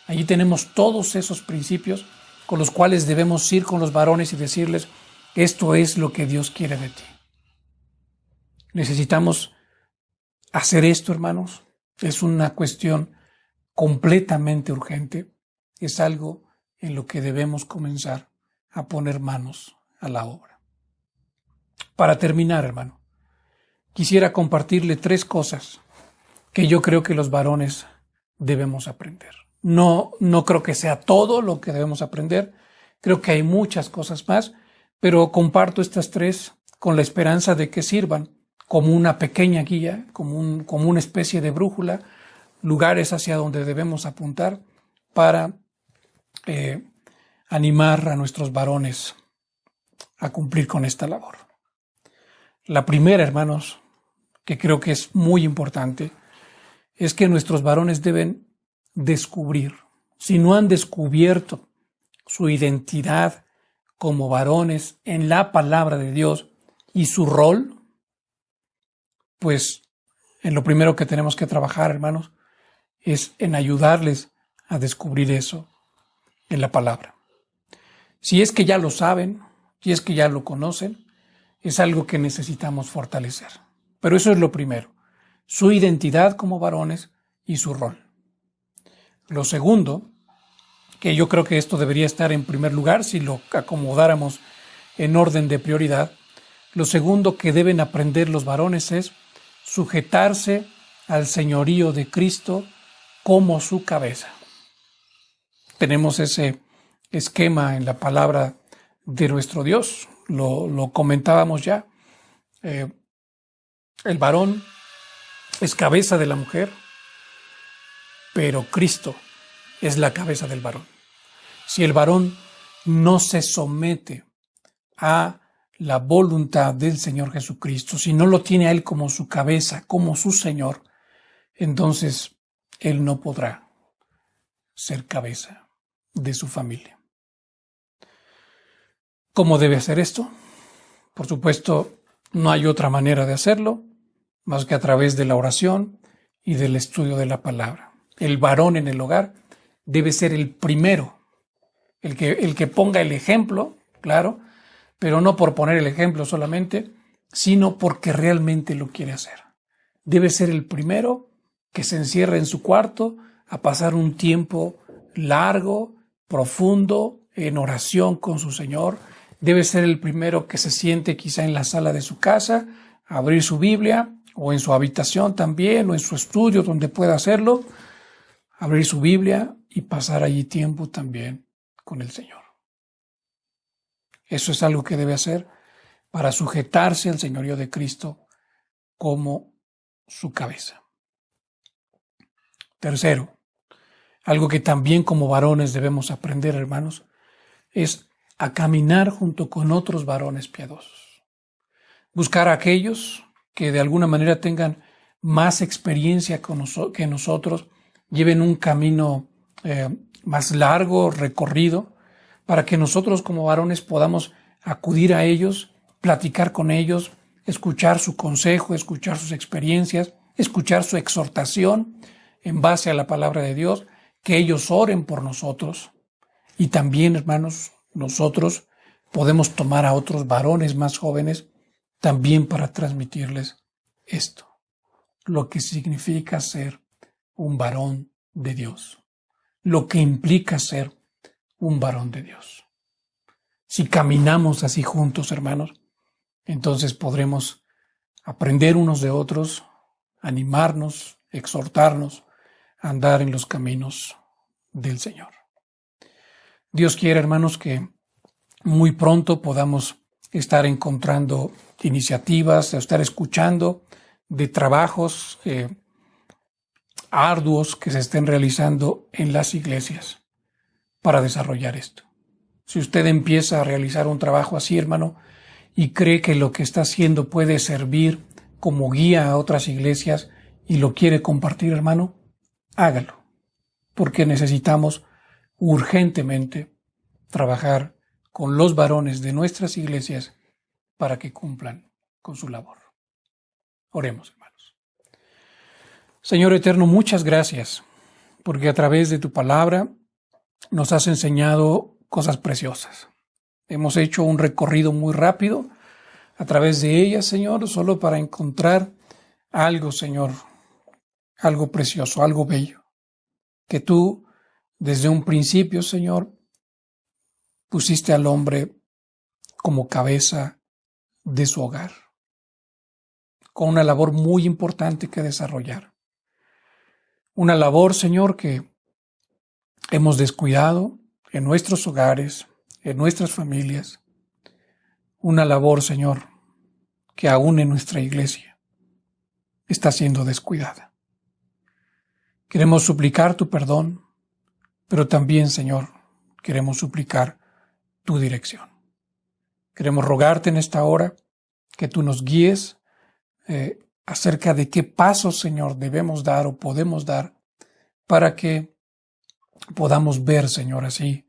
Allí tenemos todos esos principios con los cuales debemos ir con los varones y decirles, esto es lo que Dios quiere de ti. Necesitamos hacer esto, hermanos. Es una cuestión completamente urgente. Es algo en lo que debemos comenzar a poner manos a la obra. Para terminar, hermano, quisiera compartirle 3 cosas que yo creo que los varones debemos aprender. No creo que sea todo lo que debemos aprender. Creo que hay muchas cosas más, pero comparto estas 3 con la esperanza de que sirvan como una pequeña guía, como una especie de brújula, lugares hacia donde debemos apuntar para animar a nuestros varones a cumplir con esta labor. La primera, hermanos, que creo que es muy importante, es que nuestros varones deben descubrir, si no han descubierto su identidad como varones en la palabra de Dios y su rol, pues en lo primero que tenemos que trabajar, hermanos, es en ayudarles a descubrir eso en la palabra. Si es que ya lo saben, si es que ya lo conocen, es algo que necesitamos fortalecer. Pero eso es lo primero, su identidad como varones y su rol. Lo segundo, que yo creo que esto debería estar en primer lugar si lo acomodáramos en orden de prioridad, lo segundo que deben aprender los varones es sujetarse al señorío de Cristo como su cabeza. Tenemos ese esquema en la palabra de nuestro Dios, lo comentábamos ya. El varón es cabeza de la mujer, pero Cristo es la cabeza del varón. Si el varón no se somete a la voluntad del Señor Jesucristo, si no lo tiene a Él como su cabeza, como su Señor, entonces Él no podrá ser cabeza de su familia. ¿Cómo debe hacer esto? Por supuesto, no hay otra manera de hacerlo más que a través de la oración y del estudio de la palabra. El varón en el hogar debe ser el primero, el que ponga el ejemplo, claro, pero no por poner el ejemplo solamente, sino porque realmente lo quiere hacer. Debe ser el primero que se encierre en su cuarto a pasar un tiempo largo, profundo, en oración con su Señor. Debe ser el primero que se siente quizá en la sala de su casa, a abrir su Biblia, o en su habitación también, o en su estudio donde pueda hacerlo, abrir su Biblia y pasar allí tiempo también con el Señor. Eso es algo que debe hacer para sujetarse al señorío de Cristo como su cabeza. Tercero, algo que también como varones debemos aprender, hermanos, es a caminar junto con otros varones piadosos. Buscar a aquellos que de alguna manera tengan más experiencia que nosotros, lleven un camino más largo, recorrido, para que nosotros como varones podamos acudir a ellos, platicar con ellos, escuchar su consejo, escuchar sus experiencias, escuchar su exhortación en base a la palabra de Dios, que ellos oren por nosotros. Y también, hermanos, nosotros podemos tomar a otros varones más jóvenes también para transmitirles esto, lo que significa ser un varón de Dios, lo que implica ser un varón de Dios. Si caminamos así juntos, hermanos, entonces podremos aprender unos de otros, animarnos, exhortarnos a andar en los caminos del Señor. Dios quiere, hermanos, que muy pronto podamos estar encontrando iniciativas, estar escuchando de trabajos arduos que se estén realizando en las iglesias para desarrollar esto. Si usted empieza a realizar un trabajo así, hermano, y cree que lo que está haciendo puede servir como guía a otras iglesias y lo quiere compartir, hermano, hágalo, porque necesitamos urgentemente trabajar con los varones de nuestras iglesias para que cumplan con su labor. Oremos, hermanos. Señor eterno, muchas gracias, porque a través de tu palabra nos has enseñado cosas preciosas. Hemos hecho un recorrido muy rápido a través de ellas, Señor, solo para encontrar algo, Señor, algo precioso, algo bello, que tú desde un principio, Señor, pusiste al hombre como cabeza de su hogar, con una labor muy importante que desarrollar. Una labor, Señor, que hemos descuidado en nuestros hogares, en nuestras familias. Una labor, Señor, que aún en nuestra iglesia está siendo descuidada. Queremos suplicar tu perdón, pero también, Señor, queremos suplicar tu dirección. Queremos rogarte en esta hora que tú nos guíes acerca de qué pasos, Señor, debemos dar o podemos dar para que podamos ver, Señor, así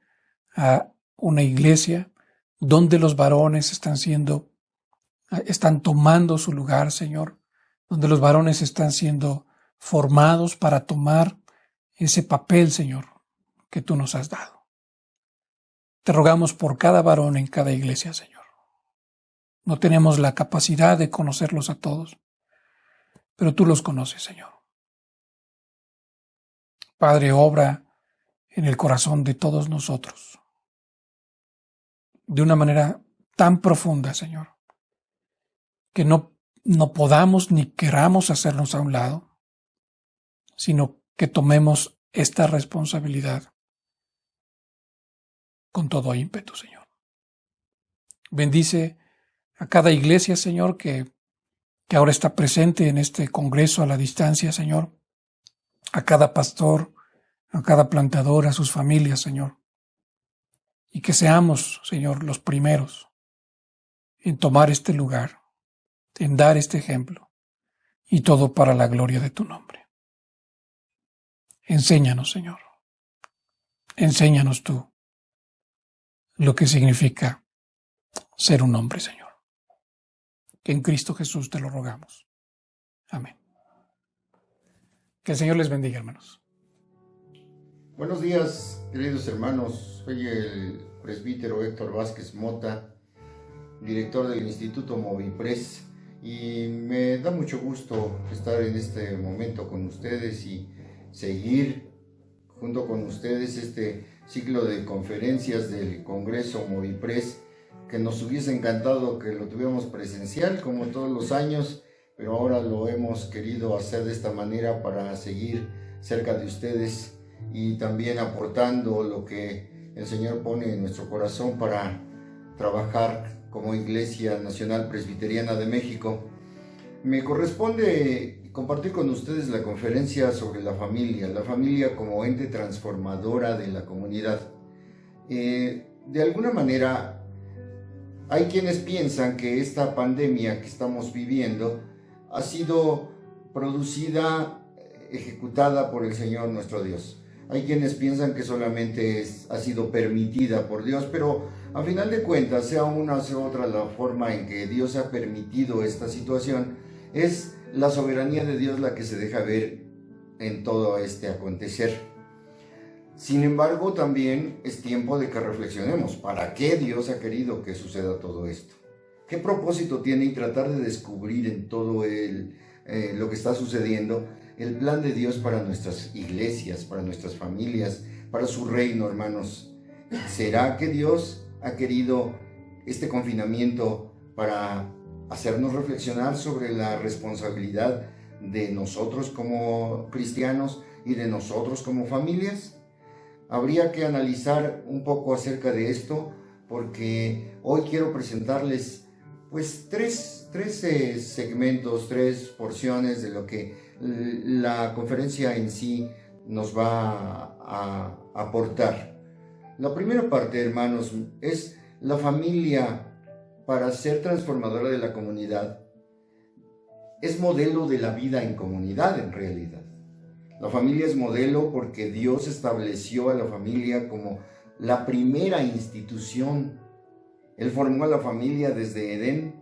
a una iglesia donde los varones están tomando su lugar, Señor, donde los varones están siendo formados para tomar ese papel, Señor, que tú nos has dado. Te rogamos por cada varón en cada iglesia, Señor. No tenemos la capacidad de conocerlos a todos, pero tú los conoces, Señor. Padre, obra en el corazón de todos nosotros de una manera tan profunda, Señor, que no podamos ni queramos hacernos a un lado, sino que tomemos esta responsabilidad con todo ímpetu, Señor. Bendice a cada iglesia, Señor, que ahora está presente en este congreso a la distancia, Señor, a cada pastor, a cada plantador, a sus familias, Señor. Y que seamos, Señor, los primeros en tomar este lugar, en dar este ejemplo, y todo para la gloria de tu nombre. Enséñanos, Señor. Enséñanos tú lo que significa ser un hombre, Señor. Que en Cristo Jesús te lo rogamos. Amén. Que el Señor les bendiga, hermanos. Buenos días, queridos hermanos. Soy el presbítero Héctor Vázquez Mota, director del Instituto Movipres, y me da mucho gusto estar en este momento con ustedes y seguir junto con ustedes este ciclo de conferencias del Congreso Movipres, que nos hubiese encantado que lo tuviéramos presencial como todos los años, pero ahora lo hemos querido hacer de esta manera para seguir cerca de ustedes y también aportando lo que el Señor pone en nuestro corazón para trabajar como Iglesia Nacional Presbiteriana de México. Me corresponde compartir con ustedes la conferencia sobre la familia como ente transformadora de la comunidad. De alguna manera, hay quienes piensan que esta pandemia que estamos viviendo ha sido producida, ejecutada por el Señor nuestro Dios. Hay quienes piensan que solamente ha sido permitida por Dios, pero a final de cuentas, sea una o sea otra la forma en que Dios ha permitido esta situación, es la soberanía de Dios la que se deja ver en todo este acontecer. Sin embargo, también es tiempo de que reflexionemos. ¿Para qué Dios ha querido que suceda todo esto? ¿Qué propósito tiene? Y tratar de descubrir en todo lo que está sucediendo el plan de Dios para nuestras iglesias, para nuestras familias, para su reino, hermanos. ¿Será que Dios ha querido este confinamiento para hacernos reflexionar sobre la responsabilidad de nosotros como cristianos y de nosotros como familias? Habría que analizar un poco acerca de esto, porque hoy quiero presentarles pues tres segmentos, tres porciones de lo que la conferencia en sí nos va a aportar. La primera parte, hermanos, es la familia para ser transformadora de la comunidad. Es modelo de la vida en comunidad, en realidad. La familia es modelo porque Dios estableció a la familia como la primera institución. Él formó a la familia desde Edén,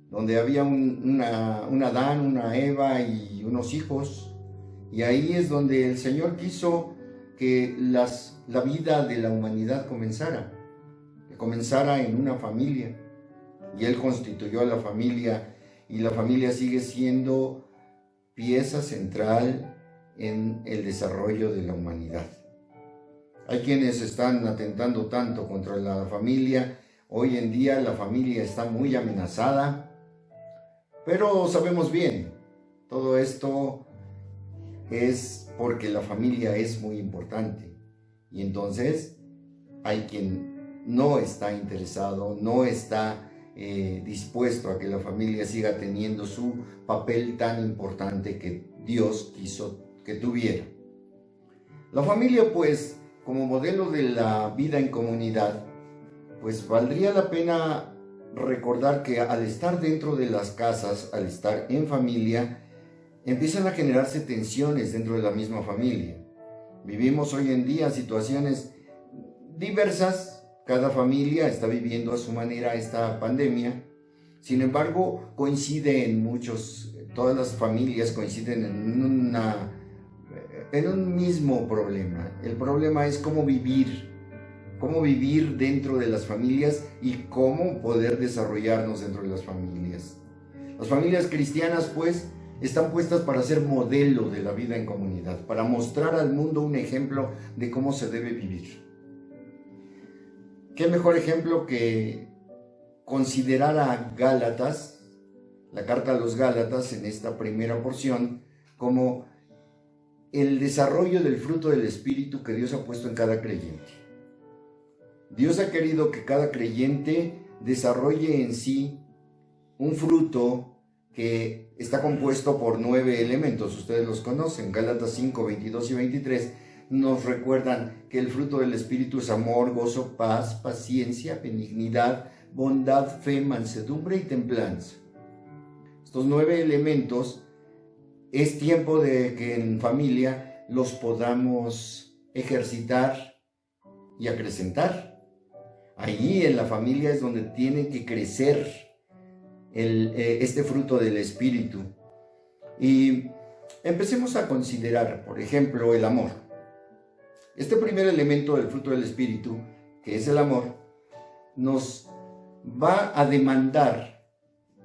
donde había un Adán, una Eva y unos hijos. Y ahí es donde el Señor quiso que la vida de la humanidad comenzara en una familia. Y Él constituyó a la familia, y la familia sigue siendo pieza central en el desarrollo de la humanidad. Hay quienes están atentando tanto contra la familia. Hoy en día la familia está muy amenazada, pero sabemos bien, todo esto es porque la familia es muy importante, y entonces hay quien no está interesado, no está dispuesto a que la familia siga teniendo su papel tan importante que Dios quiso que tuviera. La familia, pues, como modelo de la vida en comunidad, pues valdría la pena recordar que al estar dentro de las casas, al estar en familia, empiezan a generarse tensiones dentro de la misma familia. Vivimos hoy en día situaciones diversas, cada familia está viviendo a su manera esta pandemia. Sin embargo, todas las familias coinciden en un mismo problema. El problema es cómo vivir dentro de las familias y cómo poder desarrollarnos dentro de las familias. Las familias cristianas, pues, están puestas para ser modelo de la vida en comunidad, para mostrar al mundo un ejemplo de cómo se debe vivir. ¿Qué mejor ejemplo que considerar a Gálatas, la carta a los Gálatas, en esta primera porción, como el desarrollo del fruto del Espíritu que Dios ha puesto en cada creyente? Dios ha querido que cada creyente desarrolle en sí un fruto que está compuesto por 9 elementos. Ustedes los conocen, Gálatas 5, 22 y 23, nos recuerdan que el fruto del Espíritu es amor, gozo, paz, paciencia, benignidad, bondad, fe, mansedumbre y templanza. Estos 9 elementos es tiempo de que en familia los podamos ejercitar y acrecentar. Allí en la familia es donde tiene que crecer este fruto del Espíritu. Y empecemos a considerar, por ejemplo, el amor. Este primer elemento del fruto del Espíritu, que es el amor, nos va a demandar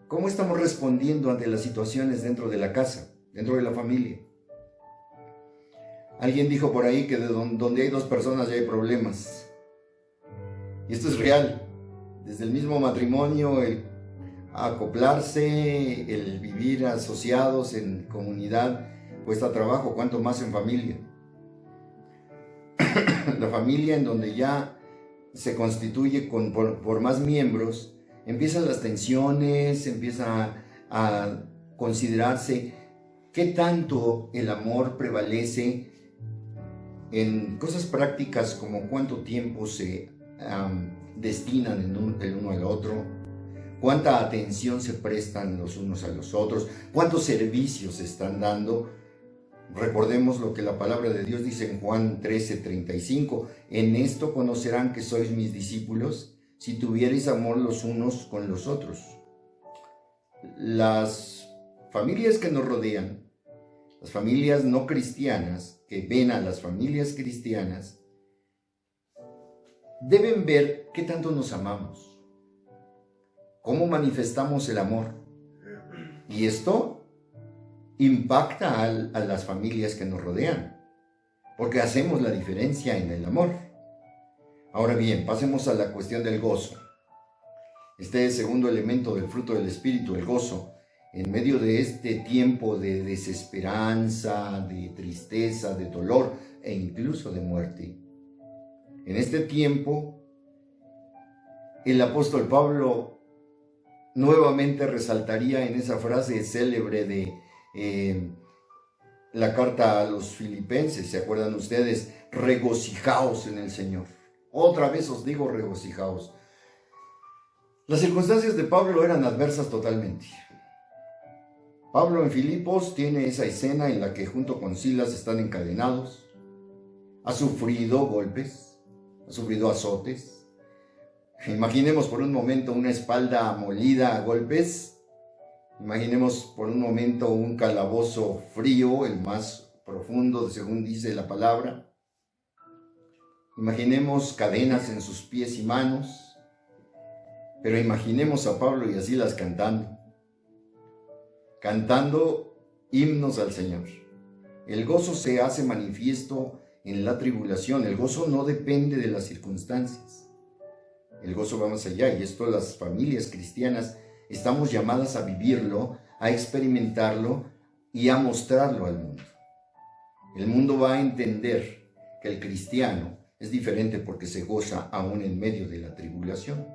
cómo estamos respondiendo ante las situaciones dentro de la casa, dentro de la familia. Alguien dijo por ahí que donde hay 2 personas ya hay problemas. Y esto es real. Desde el mismo matrimonio, el acoplarse, el vivir asociados en comunidad, cuesta trabajo, cuanto más en familia. La familia en donde ya se constituye por más miembros, empiezan las tensiones, empieza a considerarse qué tanto el amor prevalece en cosas prácticas como cuánto tiempo se destinan el uno al otro, cuánta atención se prestan los unos a los otros, cuántos servicios se están dando. Recordemos lo que la palabra de Dios dice en Juan 13:35. En esto conocerán que sois mis discípulos, si tuvierais amor los unos con los otros. Las familias que nos rodean, las familias no cristianas, que ven a las familias cristianas, deben ver qué tanto nos amamos, cómo manifestamos el amor. Y esto impacta a las familias que nos rodean, porque hacemos la diferencia en el amor. Ahora bien, pasemos a la cuestión del gozo. Este segundo elemento del fruto del Espíritu, el gozo, en medio de este tiempo de desesperanza, de tristeza, de dolor e incluso de muerte. En este tiempo, el apóstol Pablo nuevamente resaltaría en esa frase célebre de la carta a los Filipenses, ¿se acuerdan ustedes? Regocijaos en el Señor. Otra vez os digo, regocijaos. Las circunstancias de Pablo eran adversas totalmente. Pablo en Filipos tiene esa escena en la que junto con Silas están encadenados. Ha sufrido golpes, ha sufrido azotes. Imaginemos por un momento una espalda molida a golpes. Imaginemos por un momento un calabozo frío, el más profundo, según dice la palabra. Imaginemos cadenas en sus pies y manos. Pero imaginemos a Pablo y a Silas cantando himnos al Señor. El gozo se hace manifiesto en la tribulación. El gozo no depende de las circunstancias. El gozo va más allá, y esto las familias cristianas estamos llamadas a vivirlo, a experimentarlo y a mostrarlo al mundo. El mundo va a entender que el cristiano es diferente porque se goza aún en medio de la tribulación.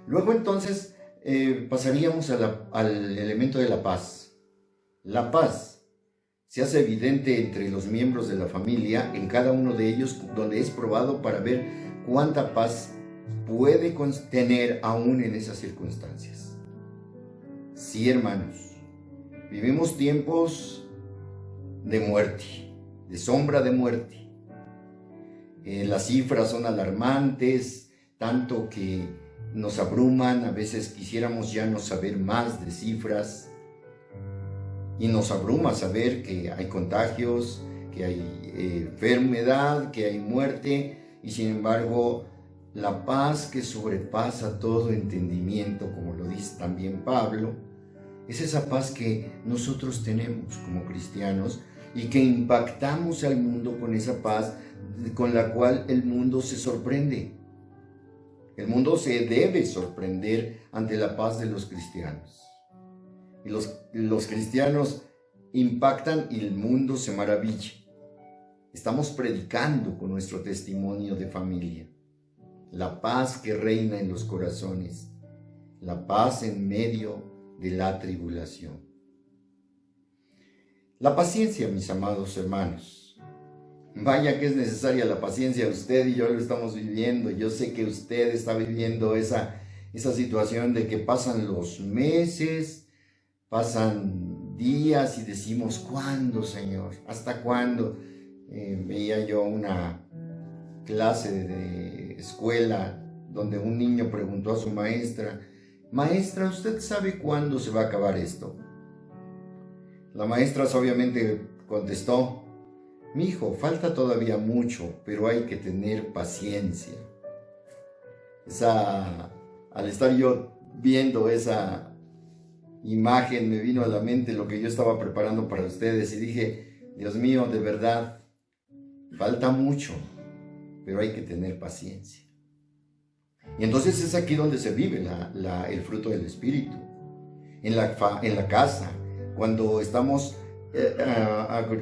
Luego entonces pasaríamos al elemento de la paz. La paz se hace evidente entre los miembros de la familia, en cada uno de ellos, donde es probado para ver cuánta paz puede tener aún en esas circunstancias. Sí, hermanos, vivimos tiempos de muerte, de sombra de muerte. Las cifras son alarmantes, tanto que nos abruman. A veces quisiéramos ya no saber más de cifras, y nos abruma saber que hay contagios, que hay enfermedad, que hay muerte, y sin embargo la paz que sobrepasa todo entendimiento, como lo dice también Pablo, es esa paz que nosotros tenemos como cristianos y que impactamos al mundo con esa paz con la cual el mundo se sorprende. El mundo se debe sorprender ante la paz de los cristianos. Y los cristianos impactan y el mundo se maravilla. Estamos predicando con nuestro testimonio de familia la paz que reina en los corazones, la paz en medio de la tribulación. La paciencia, mis amados hermanos, Vaya que es necesaria la paciencia. Usted y yo lo estamos viviendo. Yo sé que usted está viviendo esa situación de que pasan los meses, pasan días y decimos, ¿cuándo, Señor? ¿Hasta cuándo? Veía yo una clase de escuela donde un niño preguntó a su maestra, maestra, ¿usted sabe cuándo se va a acabar esto? La maestra obviamente contestó, mi hijo, falta todavía mucho, pero hay que tener paciencia. Al estar yo viendo esa imagen, me vino a la mente lo que yo estaba preparando para ustedes y dije, Dios mío, de verdad, falta mucho, pero hay que tener paciencia. Y entonces es aquí donde se vive el fruto del Espíritu, en la casa, cuando estamos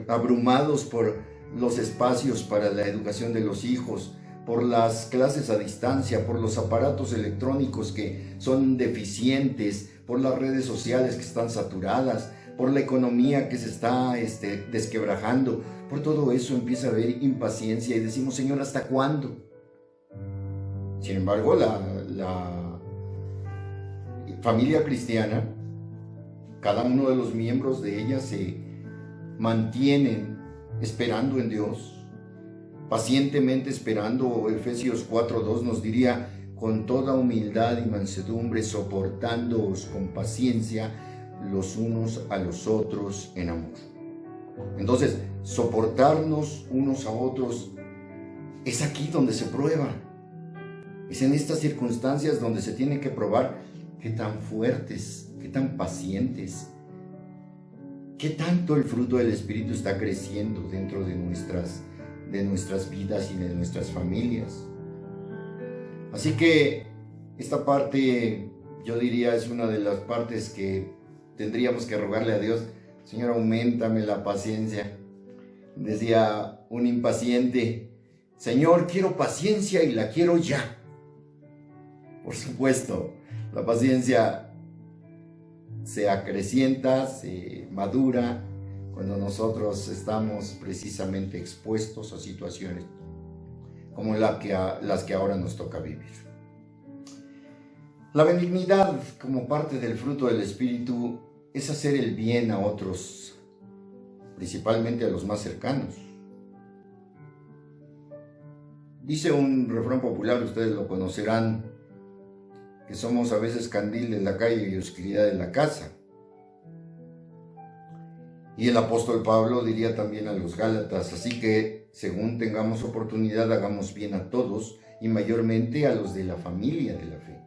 abrumados por los espacios para la educación de los hijos, por las clases a distancia, por los aparatos electrónicos que son deficientes, por las redes sociales que están saturadas, por la economía que se está desquebrajando, por todo eso empieza a haber impaciencia y decimos, Señor, ¿hasta cuándo? Sin embargo, la familia cristiana, cada uno de los miembros de ella se mantienen esperando en Dios, pacientemente esperando. Efesios 4:2 nos diría, con toda humildad y mansedumbre, soportándoos con paciencia los unos a los otros en amor. Entonces, soportarnos unos a otros es aquí donde se prueba. Es en estas circunstancias donde se tiene que probar qué tan fuertes, qué tan pacientes, qué tanto el fruto del Espíritu está creciendo dentro de nuestras vidas y de nuestras familias. Así que esta parte, yo diría, es una de las partes que tendríamos que rogarle a Dios, Señor, auméntame la paciencia. Decía un impaciente, Señor, quiero paciencia y la quiero ya. Por supuesto, la paciencia se acrecienta, se madura cuando nosotros estamos precisamente expuestos a situaciones como las que ahora nos toca vivir. La benignidad, como parte del fruto del Espíritu, es hacer el bien a otros, principalmente a los más cercanos. Dice un refrán popular, ustedes lo conocerán, que somos a veces candil de la calle y oscuridad de la casa. Y el apóstol Pablo diría también a los Gálatas, así que según tengamos oportunidad, hagamos bien a todos y mayormente a los de la familia de la fe.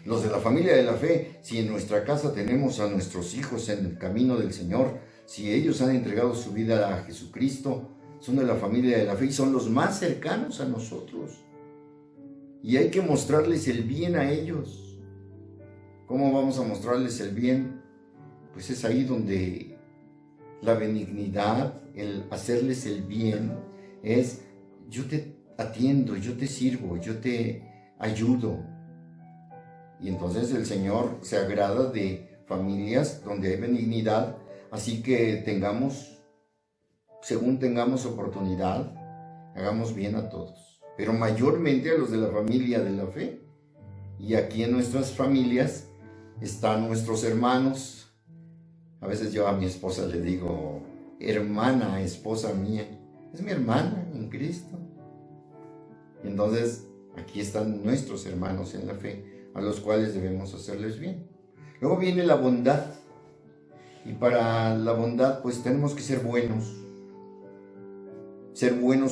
Los de la familia de la fe, si en nuestra casa tenemos a nuestros hijos en el camino del Señor, si ellos han entregado su vida a Jesucristo, son de la familia de la fe y son los más cercanos a nosotros. Y hay que mostrarles el bien a ellos. ¿Cómo vamos a mostrarles el bien? Pues es ahí donde la benignidad, el hacerles el bien, es yo te atiendo, yo te sirvo, yo te ayudo. Y entonces el Señor se agrada de familias donde hay benignidad, así que según tengamos oportunidad, hagamos bien a todos, pero mayormente a los de la familia de la fe. Y aquí en nuestras familias están nuestros hermanos. A veces yo a mi esposa le digo, hermana, esposa mía, es mi hermana en Cristo. Y entonces aquí están nuestros hermanos en la fe, a los cuales debemos hacerles bien. Luego viene la bondad. Y para la bondad pues tenemos que ser buenos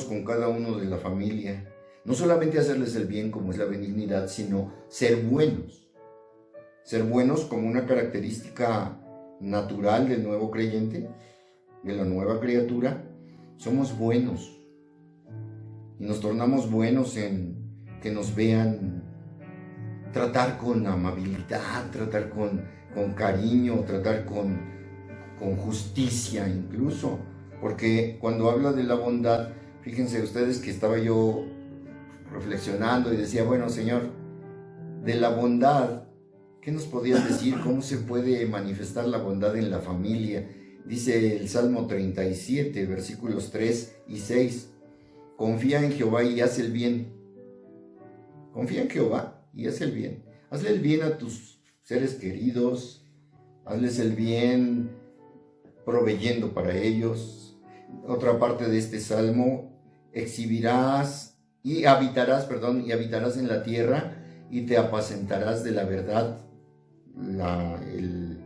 con cada uno de la familia. No solamente hacerles el bien como es la benignidad, sino ser buenos. Ser buenos como una característica natural del nuevo creyente, de la nueva criatura. Somos buenos. Y nos tornamos buenos en que nos vean tratar con amabilidad, tratar con cariño, tratar con justicia incluso. Porque cuando habla de la bondad, fíjense ustedes que estaba yo reflexionando y decía, bueno, Señor, de la bondad, ¿qué nos podías decir? ¿Cómo se puede manifestar la bondad en la familia, Dice el Salmo 37, versículos 3 y 6. Confía en Jehová y haz el bien. Confía en Jehová y haz el bien. Hazle el bien a tus seres queridos. Hazles el bien proveyendo para ellos. Otra parte de este salmo: habitarás en la tierra y te apacentarás de la verdad. El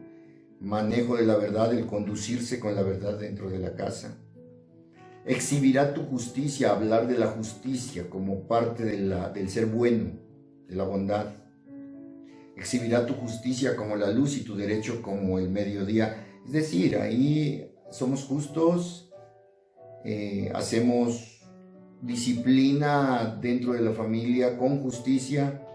manejo de la verdad, el conducirse con la verdad dentro de la casa. Exhibirá tu justicia, hablar de la justicia como parte del ser bueno, de la bondad. Exhibirá tu justicia como la luz y tu derecho como el mediodía. Es decir, ahí somos justos, hacemos disciplina dentro de la familia con justicia,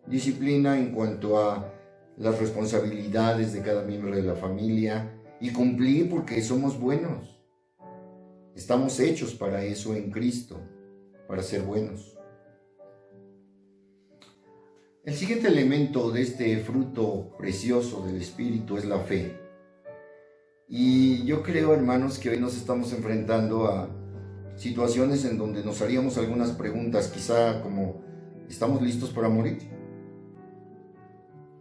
disciplina en cuanto a las responsabilidades de cada miembro de la familia y cumplir porque somos buenos. Estamos hechos para eso en Cristo, para ser buenos. El siguiente elemento de este fruto precioso del Espíritu es la fe. Y yo creo, hermanos, que hoy nos estamos enfrentando a situaciones en donde nos haríamos algunas preguntas, quizá como: ¿estamos listos para morir?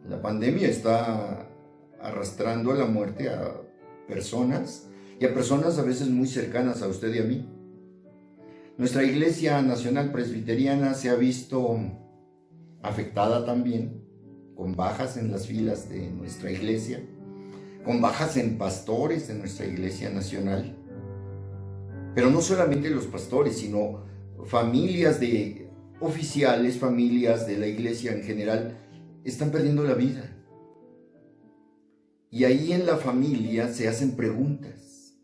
La pandemia está arrastrando a la muerte a personas, y a personas a veces muy cercanas a usted y a mí. Nuestra Iglesia Nacional Presbiteriana se ha visto afectada también, con bajas en las filas de nuestra iglesia, con bajas en pastores de nuestra Iglesia Nacional. Pero no solamente los pastores, sino familias de oficiales, familias de la iglesia en general, están perdiendo la vida. Y ahí en la familia se hacen preguntas,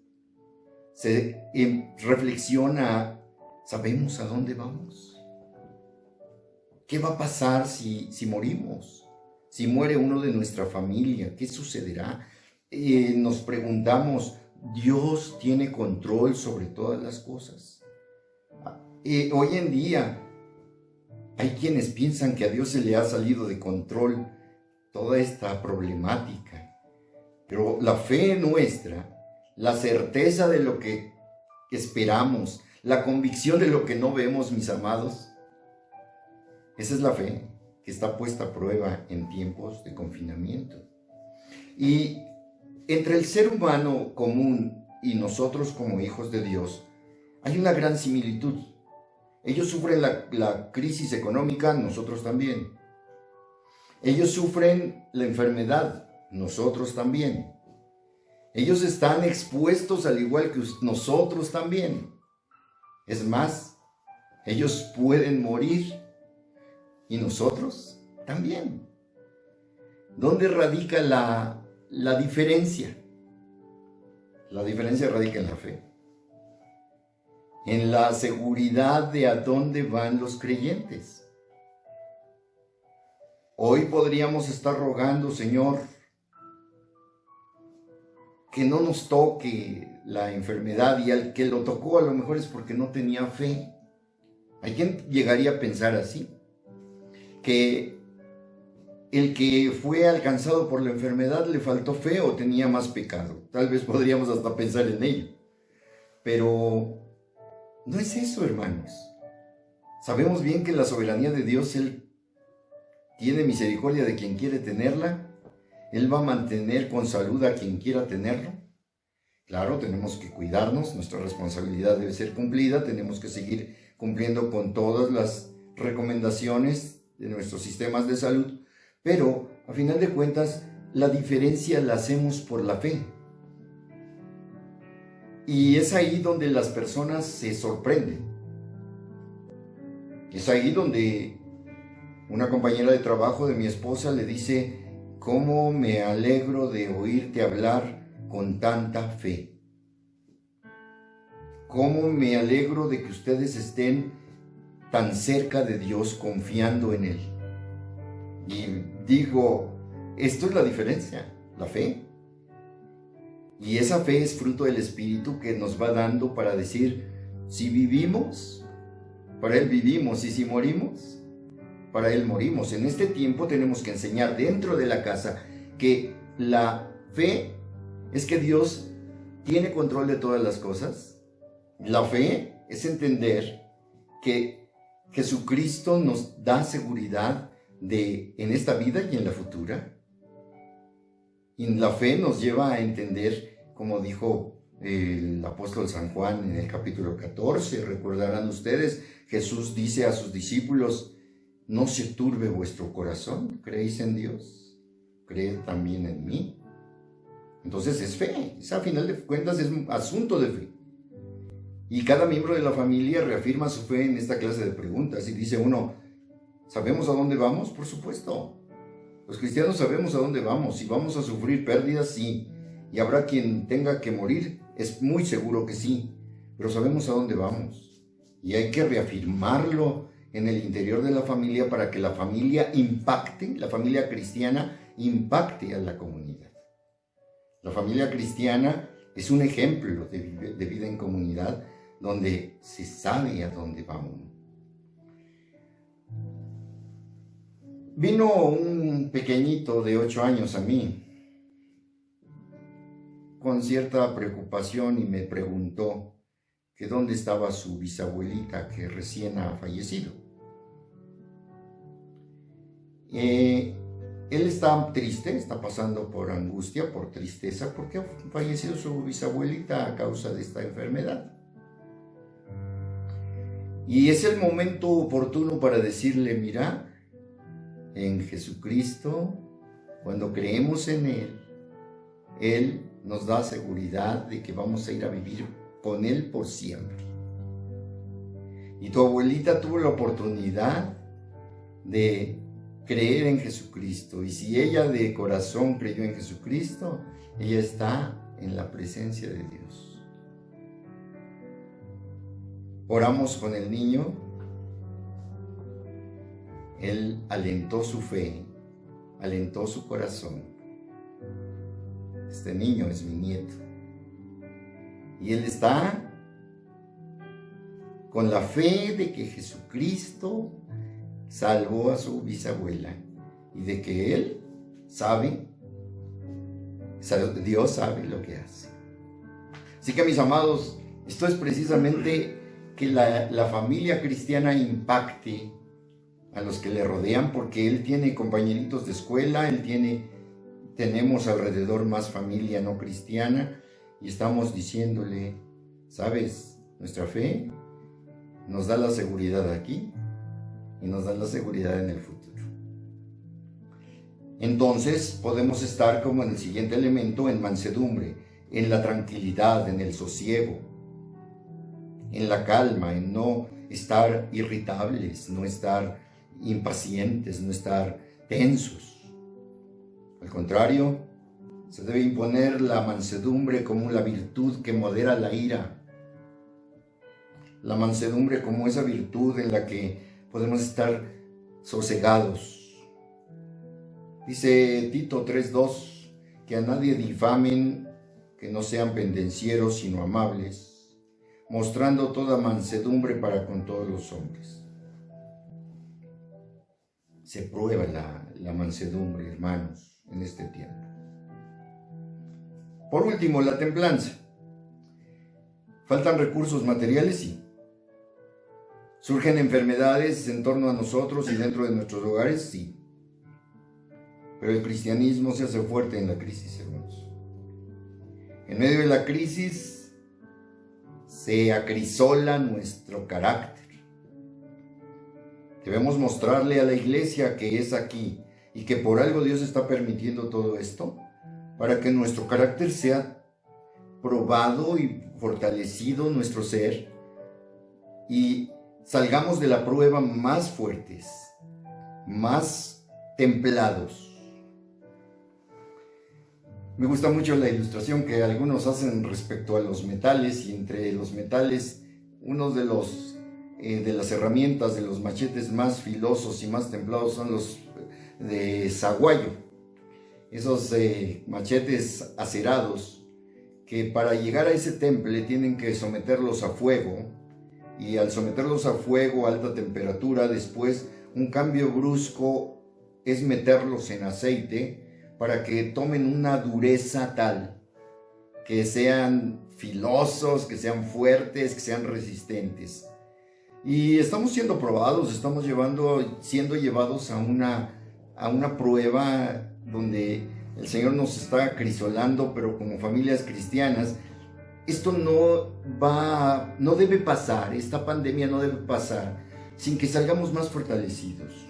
se reflexiona: ¿sabemos a dónde vamos? ¿Qué va a pasar si morimos? Si muere uno de nuestra familia, ¿qué sucederá? Nos preguntamos: ¿Dios tiene control sobre todas las cosas? Hoy en día hay quienes piensan que a Dios se le ha salido de control toda esta problemática. Pero la fe nuestra, la certeza de lo que esperamos, la convicción de lo que no vemos, mis amados, esa es la fe que está puesta a prueba en tiempos de confinamiento. Y entre el ser humano común y nosotros como hijos de Dios hay una gran similitud. Ellos sufren la crisis económica, nosotros también. Ellos sufren la enfermedad, nosotros también. Ellos están expuestos al igual que nosotros también. Es más, ellos pueden morir y nosotros también. ¿Dónde radica la diferencia? La diferencia radica en la fe, en la seguridad de a dónde van los creyentes. Hoy podríamos estar rogando: Señor, que no nos toque la enfermedad, y al que lo tocó a lo mejor es porque no tenía fe. Hay quien llegaría a pensar así, que el que fue alcanzado por la enfermedad le faltó fe o tenía más pecado. Tal vez podríamos hasta pensar en ello. Pero no es eso, hermanos. Sabemos bien que en la soberanía de Dios Él tiene misericordia de quien quiere tenerla. Él va a mantener con salud a quien quiera tenerlo. Claro, tenemos que cuidarnos, nuestra responsabilidad debe ser cumplida, tenemos que seguir cumpliendo con todas las recomendaciones de nuestros sistemas de salud, pero a final de cuentas la diferencia la hacemos por la fe. Y es ahí donde las personas se sorprenden. Es ahí donde una compañera de trabajo de mi esposa le dice: ¿cómo me alegro de oírte hablar con tanta fe? ¿Cómo me alegro de que ustedes estén tan cerca de Dios, confiando en Él? Y digo, esto es la diferencia, la fe. Y esa fe es fruto del Espíritu que nos va dando para decir: si vivimos, para Él vivimos, y si morimos, para Él morimos. En este tiempo tenemos que enseñar dentro de la casa que la fe es que Dios tiene control de todas las cosas. La fe es entender que Jesucristo nos da seguridad en esta vida y en la futura. Y la fe nos lleva a entender, como dijo el apóstol San Juan en el capítulo 14, recordarán ustedes, Jesús dice a sus discípulos: no se turbe vuestro corazón, ¿creéis en Dios? Creed también en mí. Entonces es fe, a final de cuentas es un asunto de fe. Y cada miembro de la familia reafirma su fe en esta clase de preguntas y dice uno: ¿sabemos a dónde vamos? Por supuesto. Los cristianos sabemos a dónde vamos. Si vamos a sufrir pérdidas, sí. Y habrá quien tenga que morir, es muy seguro que sí. Pero sabemos a dónde vamos. Y hay que reafirmarlo en el interior de la familia para que la familia impacte, la familia cristiana impacte a la comunidad. La familia cristiana es un ejemplo de vida en comunidad donde se sabe a dónde vamos. Vino un pequeñito de 8 años a mí con cierta preocupación y me preguntó que dónde estaba su bisabuelita que recién ha fallecido. Él está triste, está pasando por angustia, por tristeza, porque ha fallecido su bisabuelita a causa de esta enfermedad. Y es el momento oportuno para decirle: mira, en Jesucristo, cuando creemos en Él nos da seguridad de que vamos a ir a vivir con Él por siempre. Y tu abuelita tuvo la oportunidad de creer en Jesucristo. Y si ella de corazón creyó en Jesucristo, ella está en la presencia de Dios. Oramos con el niño. Él alentó su fe, alentó su corazón. Este niño es mi nieto. Y él está con la fe de que Jesucristo salvó a su bisabuela y de que él sabe, Dios sabe lo que hace. Así que, mis amados, esto es precisamente que la familia cristiana impacte a los que le rodean, porque él tiene compañeritos de escuela, tenemos alrededor más familia no cristiana, y estamos diciéndole: ¿sabes? Nuestra fe nos da la seguridad aquí y nos da la seguridad en el futuro. Entonces podemos estar, como en el siguiente elemento, en mansedumbre, en la tranquilidad, en el sosiego, en la calma, en no estar irritables, no estar impacientes, no estar tensos. Al contrario, se debe imponer la mansedumbre como la virtud que modera la ira. La mansedumbre como esa virtud en la que podemos estar sosegados. Dice Tito 3:2, que a nadie difamen, que no sean pendencieros, sino amables, mostrando toda mansedumbre para con todos los hombres. Se prueba la mansedumbre, hermanos, en este tiempo. Por último, la templanza. ¿Faltan recursos materiales? Sí. ¿Surgen enfermedades en torno a nosotros y dentro de nuestros hogares? Sí. Pero el cristianismo se hace fuerte en la crisis, hermanos. En medio de la crisis se acrisola nuestro carácter. Debemos mostrarle a la iglesia que es aquí y que por algo Dios está permitiendo todo esto, para que nuestro carácter sea probado y fortalecido, nuestro ser, y salgamos de la prueba más fuertes, más templados. Me gusta mucho la ilustración que algunos hacen respecto a los metales, y entre los metales, uno de las herramientas, de los machetes más filosos y más templados son los de zaguayo. Esos machetes acerados que para llegar a ese temple tienen que someterlos a fuego, y al someterlos a fuego a alta temperatura, después un cambio brusco es meterlos en aceite para que tomen una dureza tal que sean filosos, que sean fuertes, que sean resistentes. Y estamos siendo probados, estamos siendo llevados a una prueba donde el Señor nos está acrisolando, pero como familias cristianas, esto no debe pasar, esta pandemia no debe pasar sin que salgamos más fortalecidos.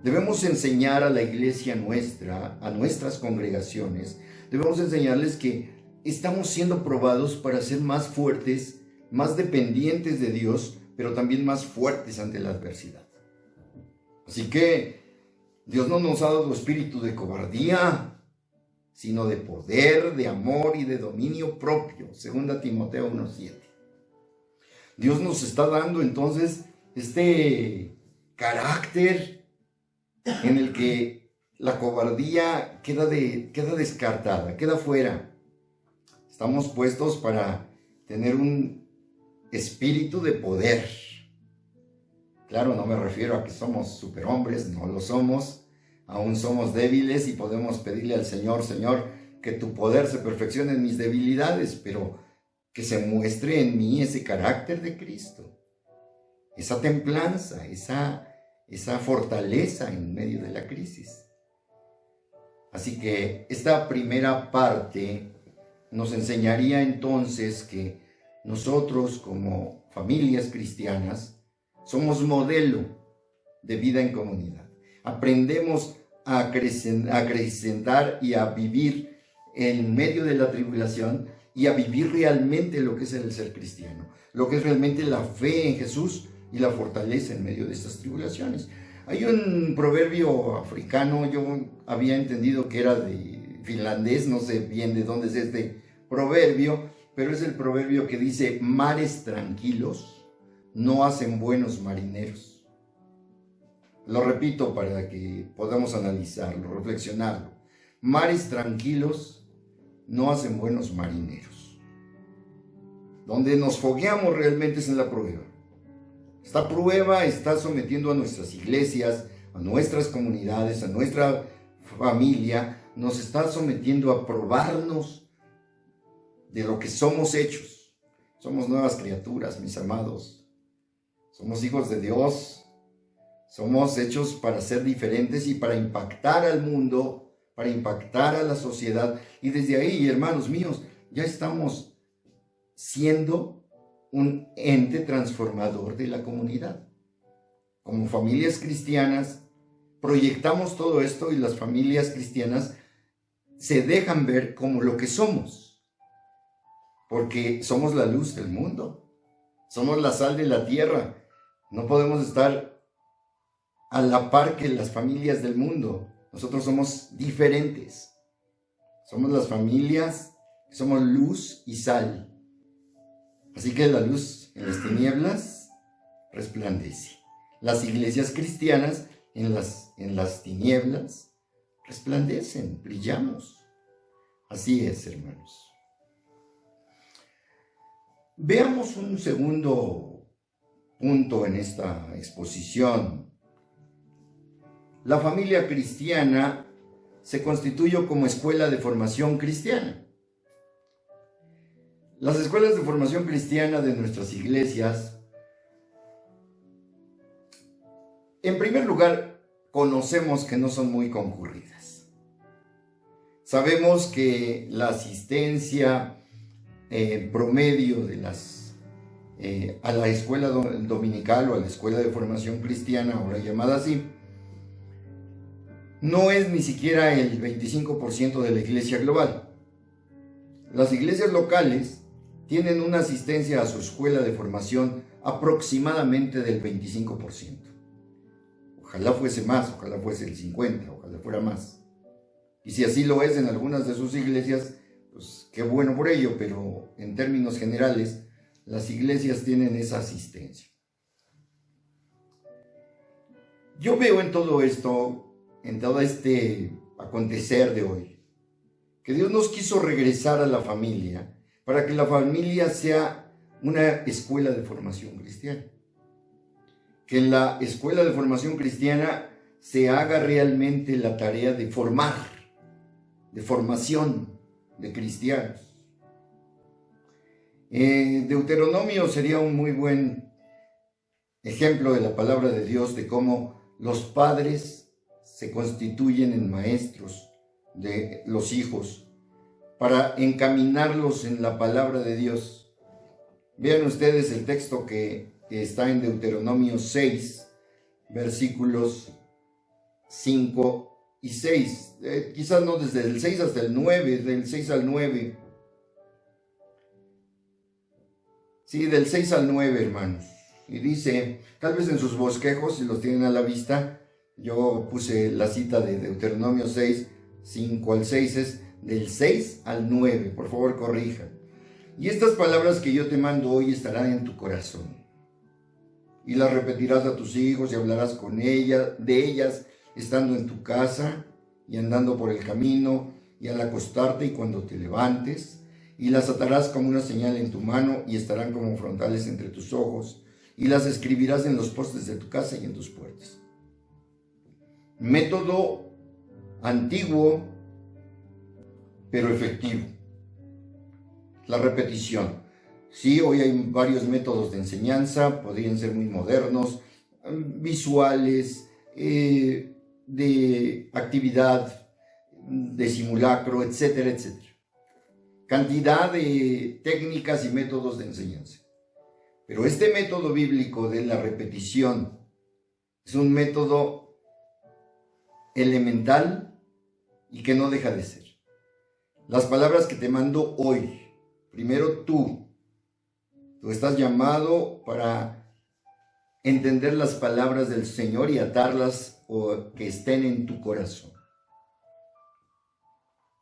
Debemos enseñar a la iglesia nuestra, a nuestras congregaciones, debemos enseñarles que estamos siendo probados para ser más fuertes, más dependientes de Dios, pero también más fuertes ante la adversidad. Así que Dios no nos ha dado espíritu de cobardía, sino de poder, de amor y de dominio propio. 2 Timoteo 1:7. Dios nos está dando entonces este carácter en el que la cobardía queda descartada, queda fuera. Estamos puestos para tener un espíritu de poder. Claro, no me refiero a que somos superhombres, no lo somos. Aún somos débiles y podemos pedirle al Señor, Señor, que tu poder se perfeccione en mis debilidades, pero que se muestre en mí ese carácter de Cristo, esa templanza, esa fortaleza en medio de la crisis. Así que esta primera parte nos enseñaría entonces que nosotros como familias cristianas somos modelo de vida en comunidad. Aprendemos a acrecentar y a vivir en medio de la tribulación y a vivir realmente lo que es el ser cristiano, lo que es realmente la fe en Jesús y la fortaleza en medio de estas tribulaciones. Hay un proverbio africano, yo había entendido que era de finlandés, no sé bien de dónde es este proverbio, pero es el proverbio que dice: mares tranquilos no hacen buenos marineros. Lo repito para que podamos analizarlo, reflexionarlo. Mares tranquilos no hacen buenos marineros. Donde nos fogueamos realmente es en la prueba. Esta prueba está sometiendo a nuestras iglesias, a nuestras comunidades, a nuestra familia, nos está sometiendo a probarnos de lo que somos hechos. Somos nuevas criaturas, mis amados. Somos hijos de Dios. Somos hechos para ser diferentes y para impactar al mundo, para impactar a la sociedad. Y desde ahí, hermanos míos, ya estamos siendo un ente transformador de la comunidad. Como familias cristianas, proyectamos todo esto y las familias cristianas se dejan ver como lo que somos. Porque somos la luz del mundo. Somos la sal de la tierra. No podemos estar a la par que las familias del mundo. Nosotros somos diferentes. Somos las familias, somos luz y sal. Así que la luz en las tinieblas resplandece. Las iglesias cristianas en las tinieblas resplandecen, brillamos. Así es, hermanos. Veamos un segundo punto en esta exposición. La familia cristiana se constituyó como escuela de formación cristiana. Las escuelas de formación cristiana de nuestras iglesias, en primer lugar, conocemos que no son muy concurridas. Sabemos que la asistencia promedio de a la escuela dominical o a la escuela de formación cristiana, ahora llamada así, no es ni siquiera el 25% de la iglesia global. Las iglesias locales tienen una asistencia a su escuela de formación aproximadamente del 25%. Ojalá fuese más, ojalá fuese el 50%, ojalá fuera más. Y si así lo es en algunas de sus iglesias, pues qué bueno por ello, pero en términos generales, las iglesias tienen esa asistencia. Yo veo en todo esto, en todo este acontecer de hoy, que Dios nos quiso regresar a la familia para que la familia sea una escuela de formación cristiana. Que en la escuela de formación cristiana se haga realmente la tarea de formar, de formación, de cristianos. Deuteronomio sería un muy buen ejemplo de la palabra de Dios, de cómo los padres se constituyen en maestros de los hijos para encaminarlos en la palabra de Dios. Vean ustedes el texto que está en Deuteronomio 6, versículos 5 y 6. Quizás no desde el 6 hasta el 9, del 6 al 9. Sí, del 6 al 9, hermanos. Y dice, tal vez en sus bosquejos, si los tienen a la vista, yo puse la cita de Deuteronomio 6, 5 al 6, es del 6 al 9, por favor corrijan. Y estas palabras que yo te mando hoy estarán en tu corazón. Y las repetirás a tus hijos y hablarás con de ellas, estando en tu casa y andando por el camino y al acostarte y cuando te levantes. Y las atarás como una señal en tu mano y estarán como frontales entre tus ojos. Y las escribirás en los postes de tu casa y en tus puertas. Método antiguo, pero efectivo. La repetición. Sí, hoy hay varios métodos de enseñanza, podrían ser muy modernos, visuales, de actividad, de simulacro, etcétera, etcétera. Cantidad de técnicas y métodos de enseñanza. Pero este método bíblico de la repetición es un método elemental y que no deja de ser. Las palabras que te mando hoy, primero tú estás llamado para entender las palabras del Señor y atarlas o que estén en tu corazón.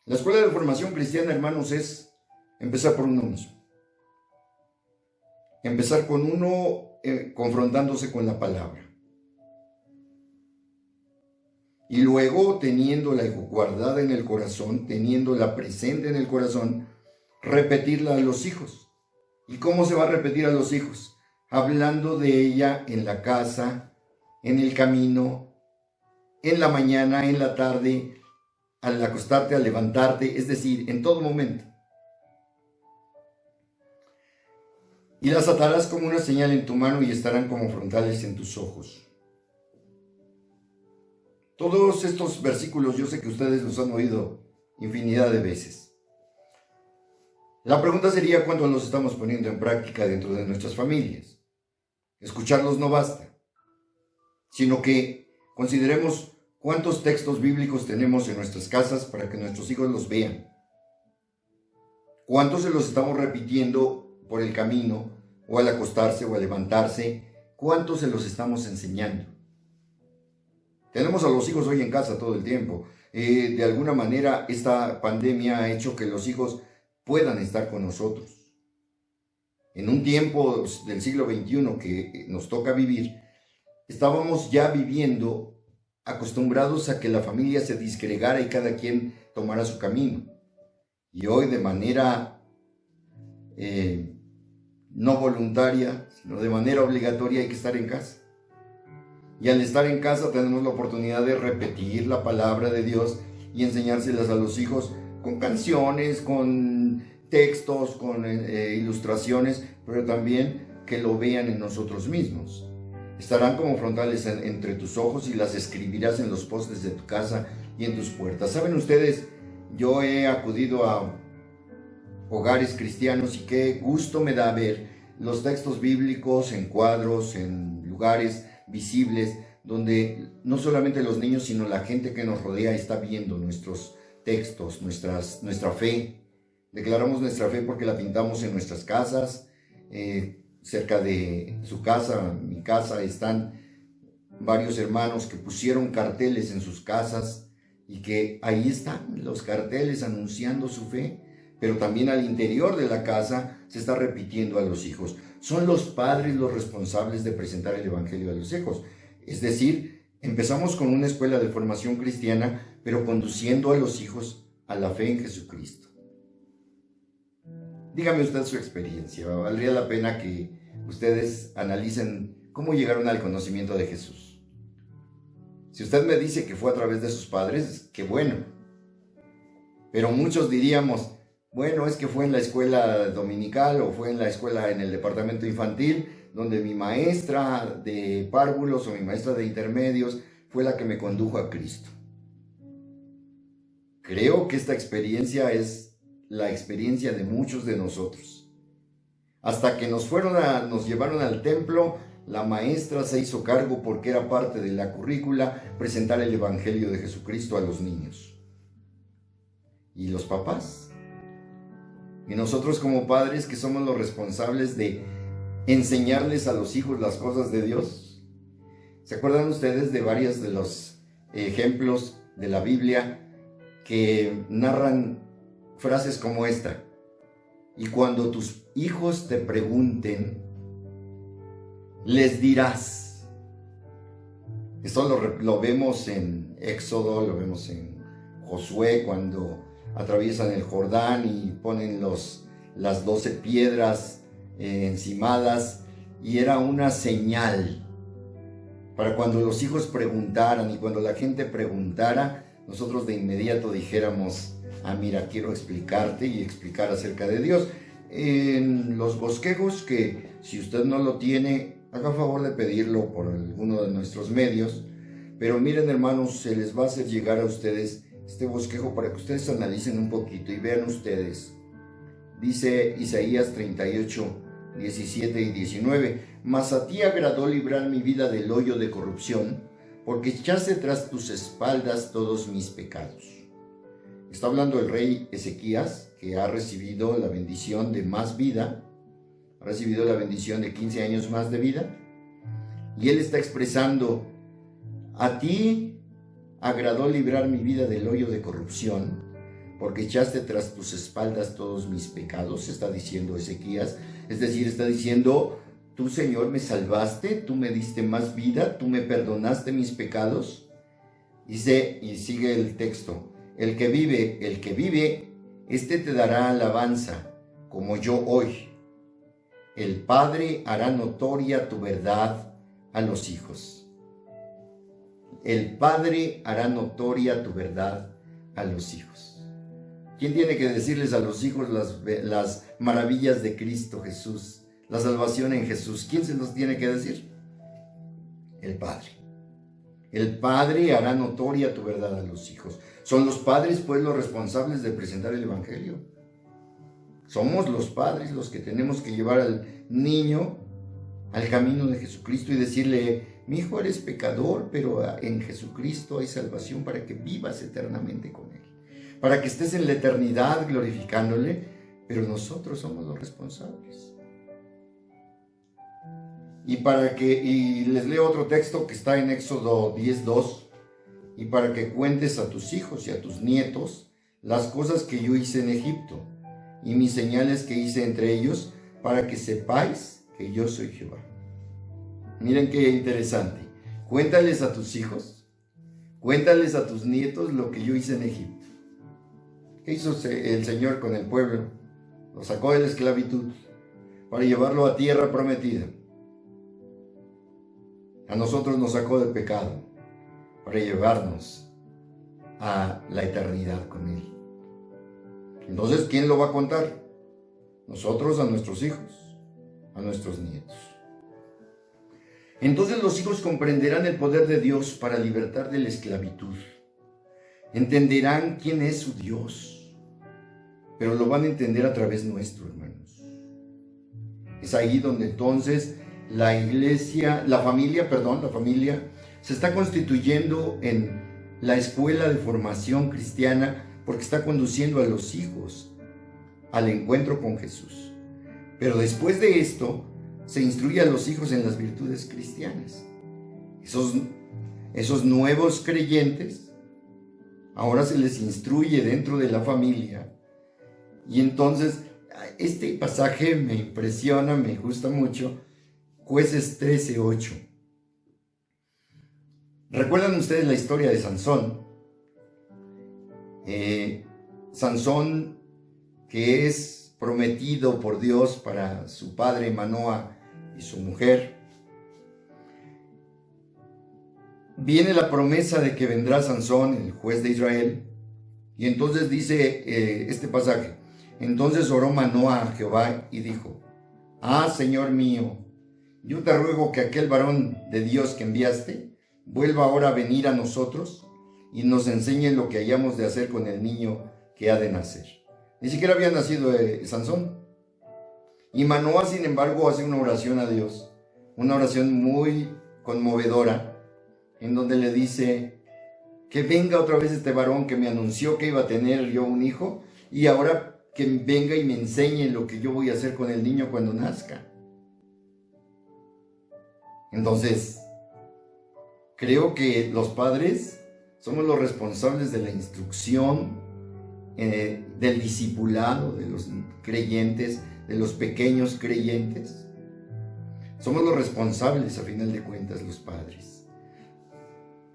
La escuela de formación cristiana, hermanos, es empezar por uno mismo. Empezar con uno confrontándose con la palabra. Y luego, teniéndola guardada en el corazón, teniéndola presente en el corazón, repetirla a los hijos. ¿Y cómo se va a repetir a los hijos? Hablando de ella en la casa, en el camino, en la mañana, en la tarde, al acostarte, al levantarte, es decir, en todo momento. Y las atarás como una señal en tu mano y estarán como frontales en tus ojos. Todos estos versículos yo sé que ustedes los han oído infinidad de veces. La pregunta sería cuándo los estamos poniendo en práctica dentro de nuestras familias. Escucharlos no basta, sino que consideremos cuántos textos bíblicos tenemos en nuestras casas para que nuestros hijos los vean. ¿Cuántos se los estamos repitiendo por el camino, o al acostarse, o al levantarse? ¿Cuántos se los estamos enseñando? Tenemos a los hijos hoy en casa todo el tiempo. De alguna manera, esta pandemia ha hecho que los hijos puedan estar con nosotros. En un tiempo del siglo XXI que nos toca vivir, estábamos ya viviendo acostumbrados a que la familia se disgregara y cada quien tomara su camino. Y hoy de manera no voluntaria, sino de manera obligatoria hay que estar en casa. Y al estar en casa tenemos la oportunidad de repetir la palabra de Dios y enseñárselas a los hijos con canciones, con textos, con ilustraciones, pero también que lo vean en nosotros mismos. Estarán como frontales entre tus ojos y las escribirás en los postes de tu casa y en tus puertas. ¿Saben ustedes? Yo he acudido a hogares cristianos y qué gusto me da ver los textos bíblicos en cuadros, en lugares visibles, donde no solamente los niños, sino la gente que nos rodea está viendo nuestros textos, nuestra fe. Declaramos nuestra fe porque la pintamos en nuestras casas. Cerca de su casa, mi casa, están varios hermanos que pusieron carteles en sus casas y que ahí están los carteles anunciando su fe, pero también al interior de la casa se está repitiendo a los hijos. Son los padres los responsables de presentar el evangelio a los hijos. Es decir, empezamos con una escuela de formación cristiana, pero conduciendo a los hijos a la fe en Jesucristo. Dígame usted su experiencia. Valdría la pena que ustedes analicen cómo llegaron al conocimiento de Jesús. Si usted me dice que fue a través de sus padres, qué bueno. Pero muchos diríamos, Bueno, es que fue en la escuela dominical o fue en la escuela en el departamento infantil, donde mi maestra de párvulos o mi maestra de intermedios fue la que me condujo a Cristo. Creo que esta experiencia es la experiencia de muchos de nosotros. Hasta que nos llevaron al templo, la maestra se hizo cargo, porque era parte de la currícula, presentar el Evangelio de Jesucristo a los niños. ¿Y los papás? Y nosotros como padres, que somos los responsables de enseñarles a los hijos las cosas de Dios. ¿Se acuerdan ustedes de varios de los ejemplos de la Biblia que narran frases como esta? Y cuando tus hijos te pregunten, les dirás. Esto lo vemos en Éxodo, lo vemos en Josué, cuando atraviesan el Jordán y ponen las 12 piedras encimadas, y era una señal para cuando los hijos preguntaran y cuando la gente preguntara, nosotros de inmediato dijéramos: ah, mira, quiero explicarte y explicar acerca de Dios. En los bosquejos, que si usted no lo tiene, haga favor de pedirlo por alguno de nuestros medios. Pero miren, hermanos, se les va a hacer llegar a ustedes este bosquejo para que ustedes analicen un poquito y vean ustedes. Dice Isaías 38, 17 y 19: mas a ti agradó librar mi vida del hoyo de corrupción, porque echaste tras tus espaldas todos mis pecados. Está hablando el rey Ezequías, que ha recibido la bendición de más vida, ha recibido la bendición de 15 años más de vida, y él está expresando: a ti agradó librar mi vida del hoyo de corrupción, porque echaste tras tus espaldas todos mis pecados, está diciendo Ezequías. Es decir, está diciendo: tú, Señor, me salvaste, tú me diste más vida, tú me perdonaste mis pecados. Dice, y sigue el texto: el que vive, este te dará alabanza, como yo hoy. El Padre hará notoria tu verdad a los hijos. El Padre hará notoria tu verdad a los hijos. ¿Quién tiene que decirles a los hijos las maravillas de Cristo Jesús, la salvación en Jesús? ¿Quién se los tiene que decir? El Padre. El Padre hará notoria tu verdad a los hijos. Son los padres, pues, los responsables de presentar el Evangelio. Somos los padres los que tenemos que llevar al niño al camino de Jesucristo y decirle: mi hijo, eres pecador, pero en Jesucristo hay salvación para que vivas eternamente con Él, para que estés en la eternidad glorificándole, pero nosotros somos los responsables. Y les leo otro texto que está en Éxodo 10:2: y para que cuentes a tus hijos y a tus nietos las cosas que yo hice en Egipto, y mis señales que hice entre ellos, para que sepáis que yo soy Jehová. Miren qué interesante. Cuéntales a tus hijos, cuéntales a tus nietos lo que yo hice en Egipto. ¿Qué hizo el Señor con el pueblo? Lo sacó de la esclavitud para llevarlo a tierra prometida. A nosotros nos sacó del pecado para llevarnos a la eternidad con Él. Entonces, ¿quién lo va a contar? Nosotros a nuestros hijos, a nuestros nietos. Entonces los hijos comprenderán el poder de Dios para libertar de la esclavitud. Entenderán quién es su Dios, pero lo van a entender a través nuestro, hermanos. Es ahí donde entonces la familia se está constituyendo en la escuela de formación cristiana, porque está conduciendo a los hijos al encuentro con Jesús. Pero después de esto, se instruye a los hijos en las virtudes cristianas. Esos nuevos creyentes, ahora se les instruye dentro de la familia. Y entonces, este pasaje me impresiona, me gusta mucho. Jueces 13:8. ¿Recuerdan ustedes la historia de Sansón? Sansón, que es prometido por Dios para su padre Manoa y su mujer. Viene la promesa de que vendrá Sansón, el juez de Israel, y entonces dice este pasaje: Entonces oró Manoah a Jehová y dijo: Señor mío, yo te ruego que aquel varón de Dios que enviaste vuelva ahora a venir a nosotros y nos enseñe lo que hayamos de hacer con el niño que ha de nacer. Ni siquiera había nacido Sansón. Y Manoah, sin embargo, hace una oración a Dios, una oración muy conmovedora, en donde le dice que venga otra vez este varón que me anunció que iba a tener yo un hijo, y ahora que venga y me enseñe lo que yo voy a hacer con el niño cuando nazca. Entonces, creo que los padres somos los responsables de la instrucción, del discipulado de los creyentes, de los pequeños creyentes. Somos los responsables, a final de cuentas, los padres.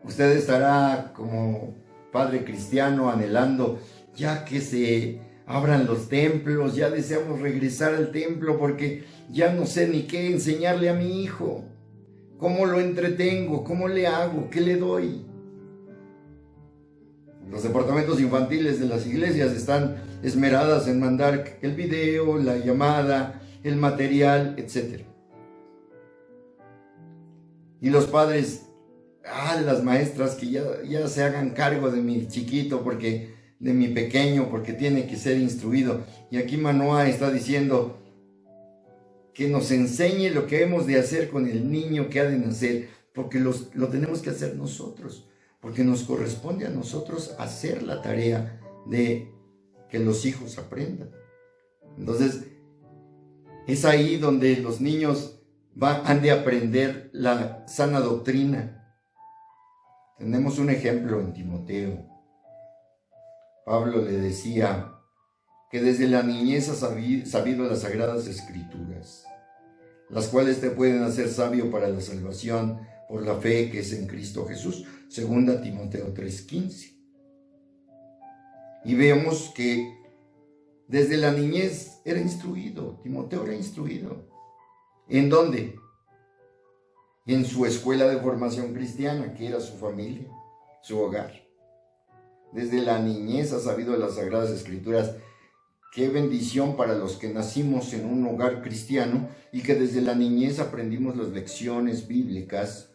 Usted estará como padre cristiano anhelando ya que se abran los templos, ya deseamos regresar al templo porque ya no sé ni qué enseñarle a mi hijo. ¿Cómo lo entretengo? ¿Cómo le hago? ¿Qué le doy? Los departamentos infantiles de las iglesias están esmeradas en mandar el video, la llamada, el material, etc. Y los padres, las maestras que ya se hagan cargo de mi chiquito, de mi pequeño, porque tiene que ser instruido. Y aquí Manoah está diciendo que nos enseñe lo que hemos de hacer con el niño que ha de nacer, porque lo tenemos que hacer nosotros, porque nos corresponde a nosotros hacer la tarea de que los hijos aprendan. Entonces, es ahí donde los niños han de aprender la sana doctrina. Tenemos un ejemplo en Timoteo. Pablo le decía que desde la niñez has sabido las sagradas escrituras, las cuales te pueden hacer sabio para la salvación por la fe que es en Cristo Jesús. 2 Timoteo 3:15. Y vemos que desde la niñez era instruido, Timoteo era instruido. ¿En dónde? En su escuela de formación cristiana, que era su familia, su hogar. Desde la niñez ha sabido las Sagradas Escrituras. Qué bendición para los que nacimos en un hogar cristiano y que desde la niñez aprendimos las lecciones bíblicas.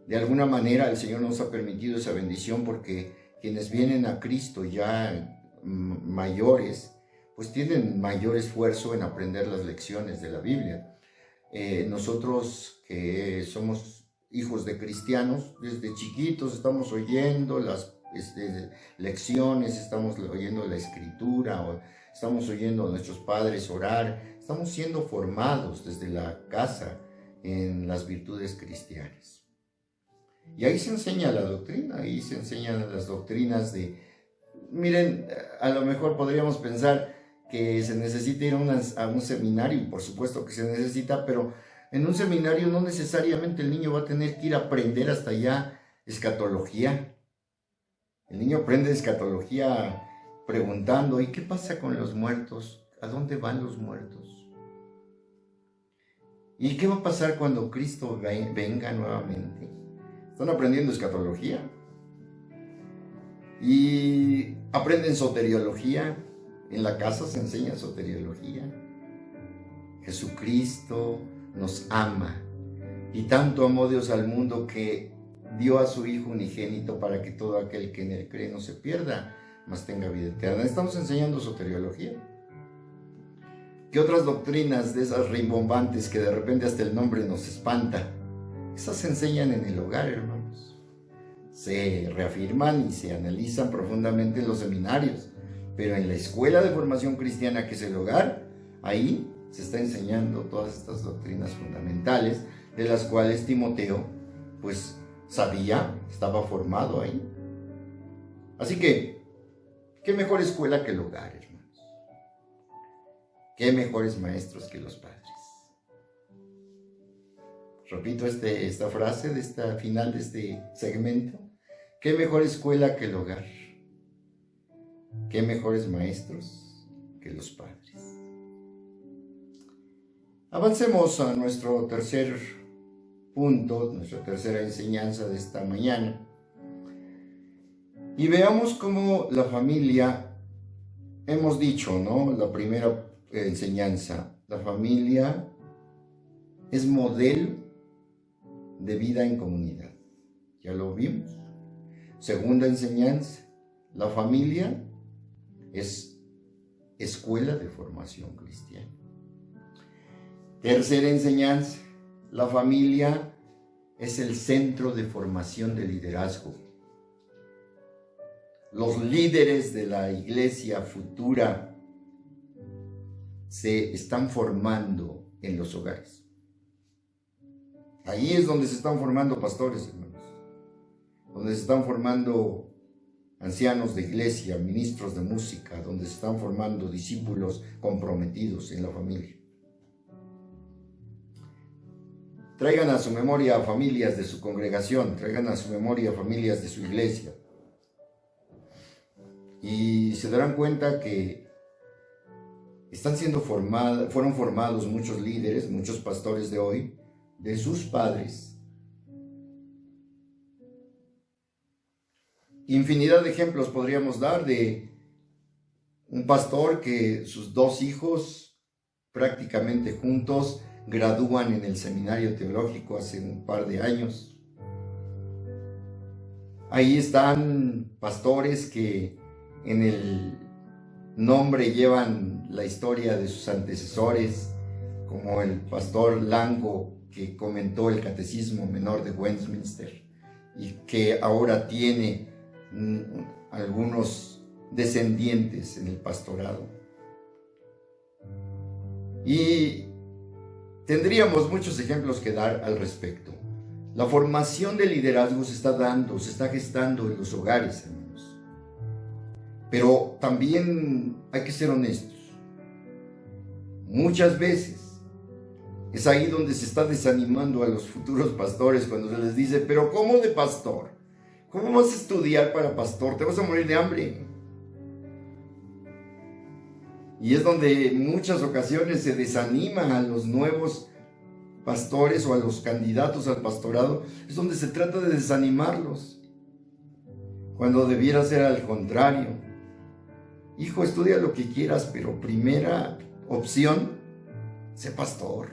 De alguna manera el Señor nos ha permitido esa bendición porque quienes vienen a Cristo ya mayores, pues tienen mayor esfuerzo en aprender las lecciones de la Biblia. Nosotros que somos hijos de cristianos, desde chiquitos estamos oyendo las lecciones, estamos oyendo la escritura, o estamos oyendo a nuestros padres orar, estamos siendo formados desde la casa en las virtudes cristianas. Y ahí se enseña la doctrina, ahí se enseñan las doctrinas miren, a lo mejor podríamos pensar que se necesita ir a un seminario, y por supuesto que se necesita, pero en un seminario no necesariamente el niño va a tener que ir a aprender hasta allá escatología. El niño aprende escatología preguntando: ¿y qué pasa con los muertos? ¿A dónde van los muertos? ¿Y qué va a pasar cuando Cristo venga nuevamente? Están aprendiendo escatología. Y aprenden soteriología. En la casa se enseña soteriología. Jesucristo nos ama, y tanto amó Dios al mundo que dio a su Hijo unigénito para que todo aquel que en él cree no se pierda, mas tenga vida eterna. Estamos enseñando soteriología. ¿Qué otras doctrinas de esas rimbombantes que de repente hasta el nombre nos espanta? Esas se enseñan en el hogar, hermanos. Se reafirman y se analizan profundamente en los seminarios, pero en la escuela de formación cristiana, que es el hogar, ahí se está enseñando todas estas doctrinas fundamentales, de las cuales Timoteo pues sabía, estaba formado ahí. Así que, ¿qué mejor escuela que el hogar, hermanos? ¿Qué mejores maestros que los padres? Repito esta frase de esta final de este segmento: ¿qué mejor escuela que el hogar? ¿Qué mejores maestros que los padres? Avancemos a nuestro tercer punto, nuestra tercera enseñanza de esta mañana, y veamos cómo la familia hemos dicho, ¿no? La primera enseñanza, la familia es modelo de vida en comunidad. Ya lo vimos. Segunda enseñanza, la familia es escuela de formación cristiana. Tercera enseñanza, la familia es el centro de formación de liderazgo. Los líderes de la iglesia futura se están formando en los hogares. Ahí es donde se están formando pastores, hermanos. Donde se están formando ancianos de iglesia, ministros de música, donde se están formando discípulos comprometidos en la familia. Traigan a su memoria a familias de su congregación, traigan a su memoria a familias de su iglesia. Y se darán cuenta que fueron formados muchos líderes, muchos pastores de hoy, de sus padres. Infinidad de ejemplos podríamos dar de un pastor que sus dos hijos prácticamente juntos gradúan en el seminario teológico hace un par de años. Ahí están pastores que en el nombre llevan la historia de sus antecesores, como el pastor Lango, que comentó el Catecismo Menor de Westminster y que ahora tiene algunos descendientes en el pastorado. Y tendríamos muchos ejemplos que dar al respecto. La formación de liderazgo se está gestando en los hogares, hermanos. Pero también hay que ser honestos. Muchas veces es ahí donde se está desanimando a los futuros pastores cuando se les dice, pero ¿cómo de pastor? ¿Cómo vas a estudiar para pastor? Te vas a morir de hambre. Y es donde en muchas ocasiones se desanima a los nuevos pastores o a los candidatos al pastorado. Es donde se trata de desanimarlos, cuando debiera ser al contrario. Hijo, estudia lo que quieras, pero primera opción, sé pastor,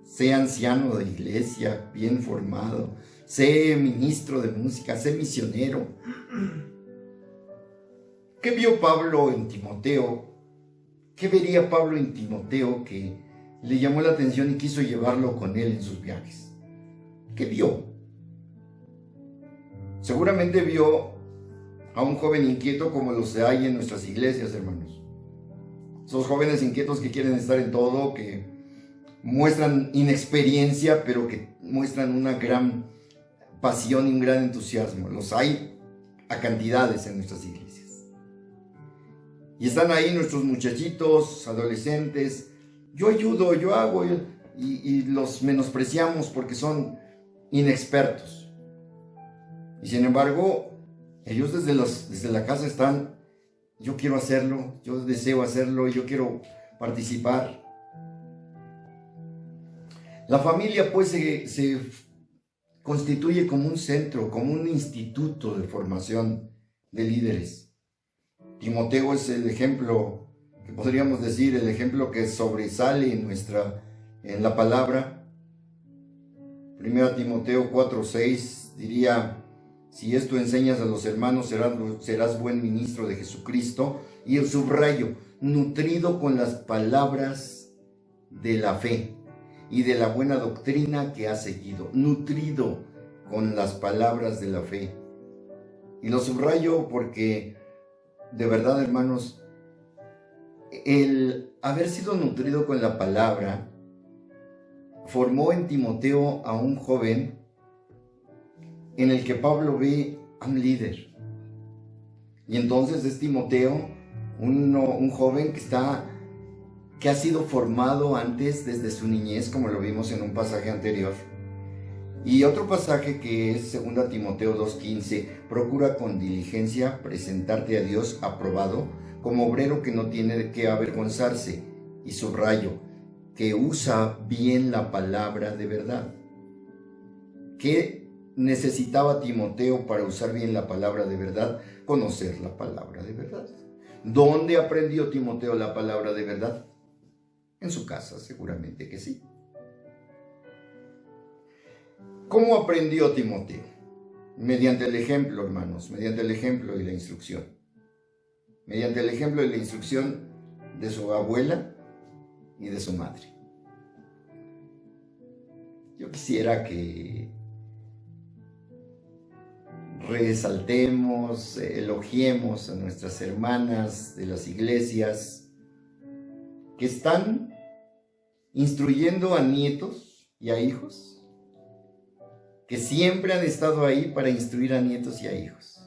sé anciano de iglesia, bien formado, sé ministro de música, sé misionero. ¿Qué vio Pablo en Timoteo? ¿Qué vería Pablo en Timoteo que le llamó la atención y quiso llevarlo con él en sus viajes? ¿Qué vio? Seguramente vio a un joven inquieto como los hay en nuestras iglesias, hermanos. Esos jóvenes inquietos que quieren estar en todo, que muestran inexperiencia, pero que muestran una gran pasión y un gran entusiasmo. Los hay a cantidades en nuestras iglesias. Y están ahí nuestros muchachitos, adolescentes. Yo ayudo, yo hago, y los menospreciamos porque son inexpertos. Y sin embargo, ellos desde la casa están, yo quiero hacerlo, yo deseo hacerlo, yo quiero participar. La familia pues se constituye como un centro, como un instituto de formación de líderes. Timoteo es el ejemplo, que podríamos decir, el ejemplo que sobresale en la palabra. 1 Timoteo 4:6 diría, si esto enseñas a los hermanos, serás buen ministro de Jesucristo. Y el subrayo, nutrido con las palabras de la fe y de la buena doctrina que has seguido. Nutrido con las palabras de la fe. Y lo subrayo porque, de verdad, hermanos, el haber sido nutrido con la palabra formó en Timoteo a un joven en el que Pablo ve a un líder. Y entonces es Timoteo, un joven que ha sido formado antes desde su niñez, como lo vimos en un pasaje anterior. Y otro pasaje que es 2 Timoteo 2:15, procura con diligencia presentarte a Dios aprobado, como obrero que no tiene de qué avergonzarse, y subrayo, que usa bien la palabra de verdad. ¿Qué necesitaba Timoteo para usar bien la palabra de verdad? Conocer la palabra de verdad. ¿Dónde aprendió Timoteo la palabra de verdad? En su casa, seguramente que sí. ¿Cómo aprendió Timoteo? Mediante el ejemplo, hermanos, mediante el ejemplo y la instrucción. Mediante el ejemplo y la instrucción de su abuela y de su madre. Yo quisiera que resaltemos, elogiemos a nuestras hermanas de las iglesias que están instruyendo a nietos y a hijos, que siempre han estado ahí para instruir a nietos y a hijos.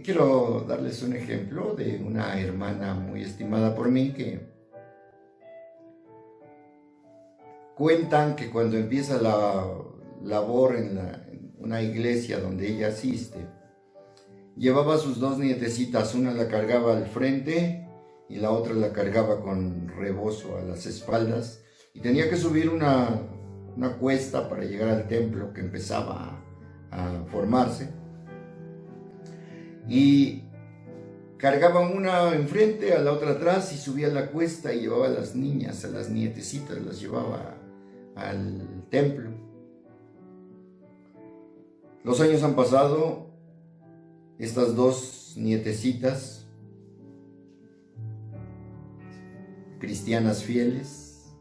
Quiero darles un ejemplo de una hermana muy estimada por mí que cuentan que cuando empieza la labor en una iglesia donde ella asiste, llevaba a sus dos nietecitas, una la cargaba al frente y la otra la cargaba con rebozo a las espaldas, y tenía que subir una cuesta para llegar al templo que empezaba a formarse, y cargaba una enfrente, a la otra atrás, y subía la cuesta y llevaba a las niñas, a las nietecitas, las llevaba al templo. Los años han pasado, estas dos nietecitas, cristianas fieles,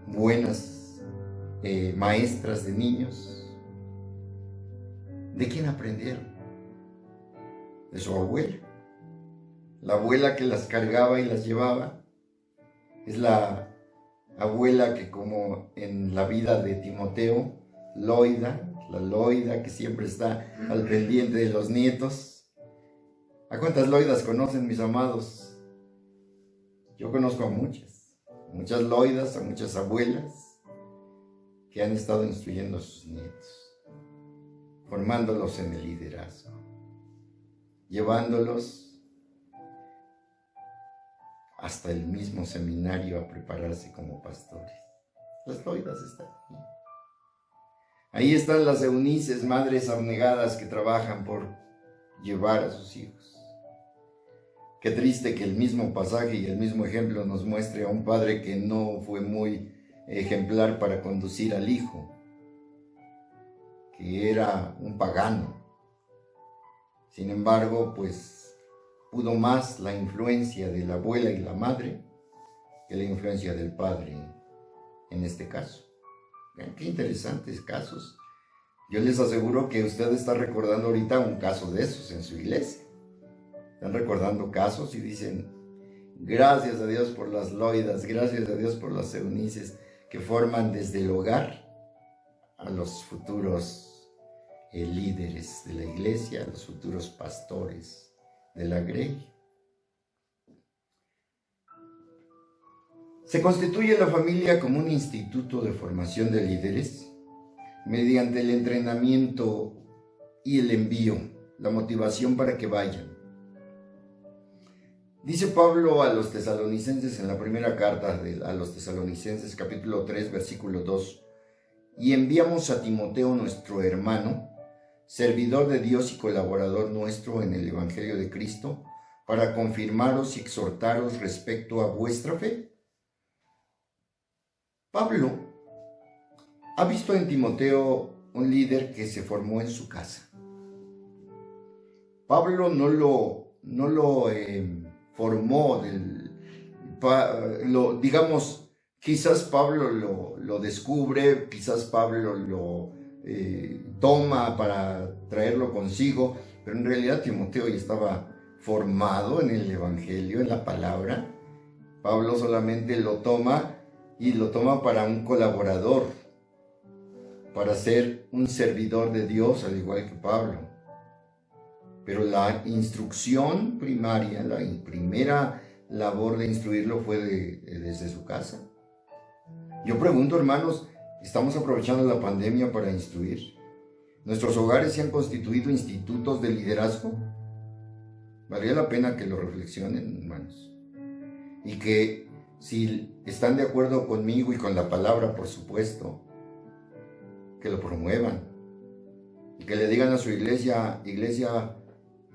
buenas maestras de niños, ¿de quién aprendieron? De su abuela. La abuela que las cargaba y las llevaba es la abuela que, como en la vida de Timoteo, Loida, la Loida que siempre está al pendiente de los nietos. ¿A cuántas Loidas conocen, mis amados? Yo conozco a muchas Loidas, a muchas abuelas que han estado instruyendo a sus nietos, formándolos en el liderazgo, llevándolos hasta el mismo seminario a prepararse como pastores. Las Loidas están ahí. Ahí están las Eunices, madres abnegadas que trabajan por llevar a sus hijos. Qué triste que el mismo pasaje y el mismo ejemplo nos muestre a un padre que no fue muy ejemplar para conducir al hijo, que era un pagano. Sin embargo, pues pudo más la influencia de la abuela y la madre que la influencia del padre en este caso. Vean qué interesantes casos. Yo les aseguro que usted está recordando ahorita un caso de esos en su iglesia. Están recordando casos y dicen, gracias a Dios por las Loidas, gracias a Dios por las Eunices que forman desde el hogar a los futuros líderes de la iglesia, a los futuros pastores de la grey. Se constituye la familia como un instituto de formación de líderes mediante el entrenamiento y el envío, la motivación para que vayan. Dice Pablo a los tesalonicenses en la primera carta a los tesalonicenses, capítulo 3, versículo 2, y enviamos a Timoteo, nuestro hermano, servidor de Dios y colaborador nuestro en el Evangelio de Cristo, para confirmaros y exhortaros respecto a vuestra fe. Pablo ha visto en Timoteo un líder que se formó en su casa. Pablo no lo formó, digamos, quizás Pablo lo descubre, quizás Pablo lo toma para traerlo consigo, pero en realidad Timoteo ya estaba formado en el Evangelio, en la palabra. Pablo solamente lo toma y lo toma para un colaborador, para ser un servidor de Dios, al igual que Pablo. Pero la instrucción primaria, la primera labor de instruirlo fue desde su casa. Yo pregunto, hermanos, ¿estamos aprovechando la pandemia para instruir? ¿Nuestros hogares se han constituido institutos de liderazgo? Valdría la pena que lo reflexionen, hermanos. Y que si están de acuerdo conmigo y con la palabra, por supuesto, que lo promuevan. Y que le digan a su iglesia: iglesia,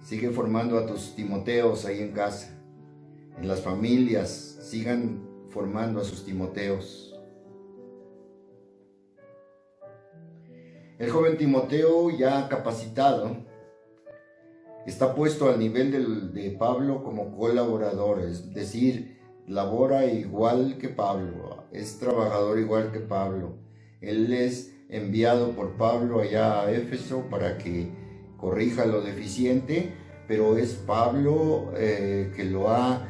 sigue formando a tus Timoteos ahí en casa. En las familias, sigan formando a sus Timoteos. El joven Timoteo, ya capacitado, está puesto al nivel de Pablo como colaborador, es decir, labora igual que Pablo, es trabajador igual que Pablo. Él es enviado por Pablo allá a Éfeso para que corrija lo deficiente, pero es Pablo que lo ha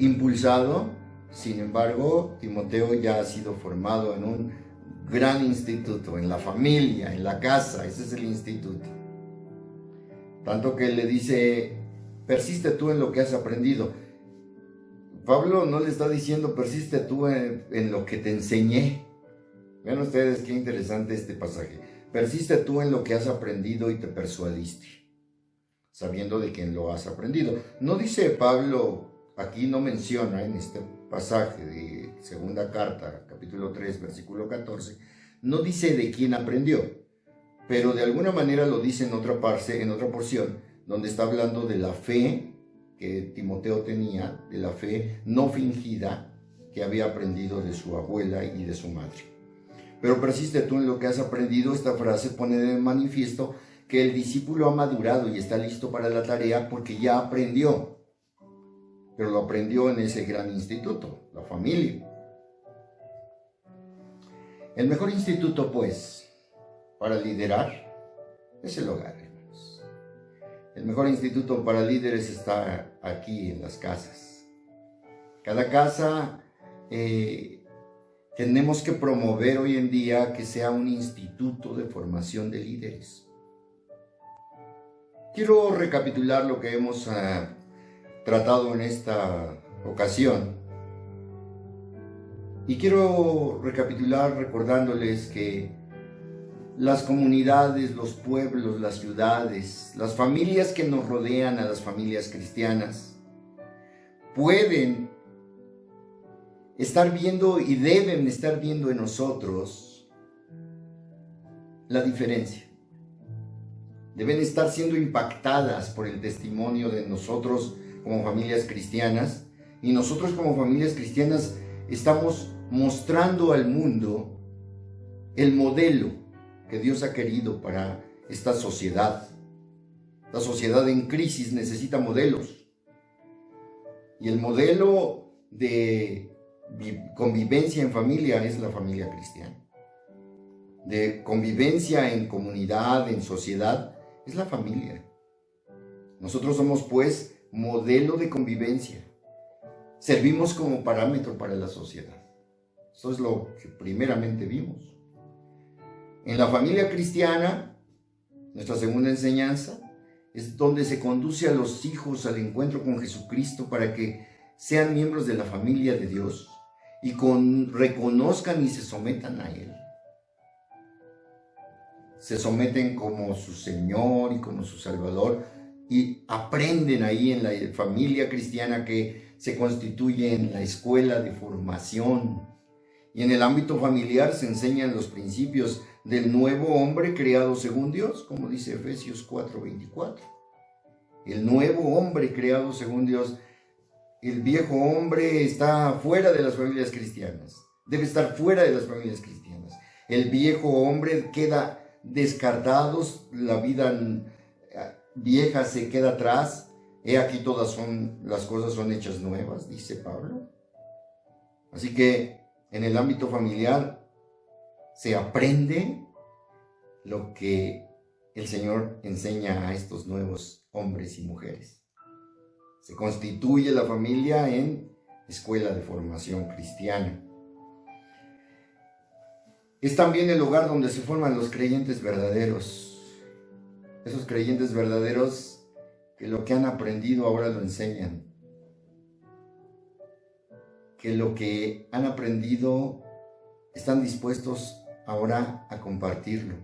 impulsado. Sin embargo, Timoteo ya ha sido formado en un gran instituto, en la familia, en la casa. Ese es el instituto. Tanto que le dice: persiste tú en lo que has aprendido. Pablo no le está diciendo: persiste tú en lo que te enseñé. Vean ustedes qué interesante este pasaje. Persiste tú en lo que has aprendido y te persuadiste, sabiendo de quién lo has aprendido. No dice Pablo, aquí no menciona en este pasaje de segunda carta, capítulo 3, versículo 14, no dice de quién aprendió, pero de alguna manera lo dice en otra parte, en otra porción, donde está hablando de la fe que Timoteo tenía, de la fe no fingida que había aprendido de su abuela y de su madre. Pero persiste tú en lo que has aprendido. Esta frase pone de manifiesto que el discípulo ha madurado y está listo para la tarea porque ya aprendió. Pero lo aprendió en ese gran instituto, la familia. El mejor instituto, pues, para liderar es el hogar, hermanos. El mejor instituto para líderes está aquí en las casas. Cada casa tenemos que promover hoy en día que sea un instituto de formación de líderes. Quiero recapitular lo que hemos tratado en esta ocasión. Y quiero recapitular recordándoles que las comunidades, los pueblos, las ciudades, las familias que nos rodean a las familias cristianas, pueden estar viendo y deben estar viendo en nosotros la diferencia. Deben estar siendo impactadas por el testimonio de nosotros como familias cristianas, y nosotros como familias cristianas estamos mostrando al mundo el modelo que Dios ha querido para esta sociedad. La sociedad en crisis necesita modelos, y el modelo de convivencia en familia es la familia cristiana. De convivencia en comunidad, en sociedad, es la familia. Nosotros somos, pues, modelo de convivencia. Servimos como parámetro para la sociedad. Eso es lo que primeramente vimos. En la familia cristiana, nuestra segunda enseñanza, es donde se conduce a los hijos al encuentro con Jesucristo para que sean miembros de la familia de Dios y reconozcan y se sometan a Él. Se someten como su Señor y como su Salvador, y aprenden ahí en la familia cristiana que se constituye en la escuela de formación. Y en el ámbito familiar se enseñan los principios del nuevo hombre creado según Dios, como dice Efesios 4:24. El nuevo hombre creado según Dios. El viejo hombre está fuera de las familias cristianas. Debe estar fuera de las familias cristianas. El viejo hombre queda descartado, la vida vieja se queda atrás. He aquí las cosas son hechas nuevas, dice Pablo. Así que en el ámbito familiar se aprende lo que el Señor enseña a estos nuevos hombres y mujeres. Se constituye la familia en escuela de formación cristiana. Es también el hogar donde se forman los creyentes verdaderos. Esos creyentes verdaderos que lo que han aprendido ahora lo enseñan. Que lo que han aprendido están dispuestos ahora a compartirlo.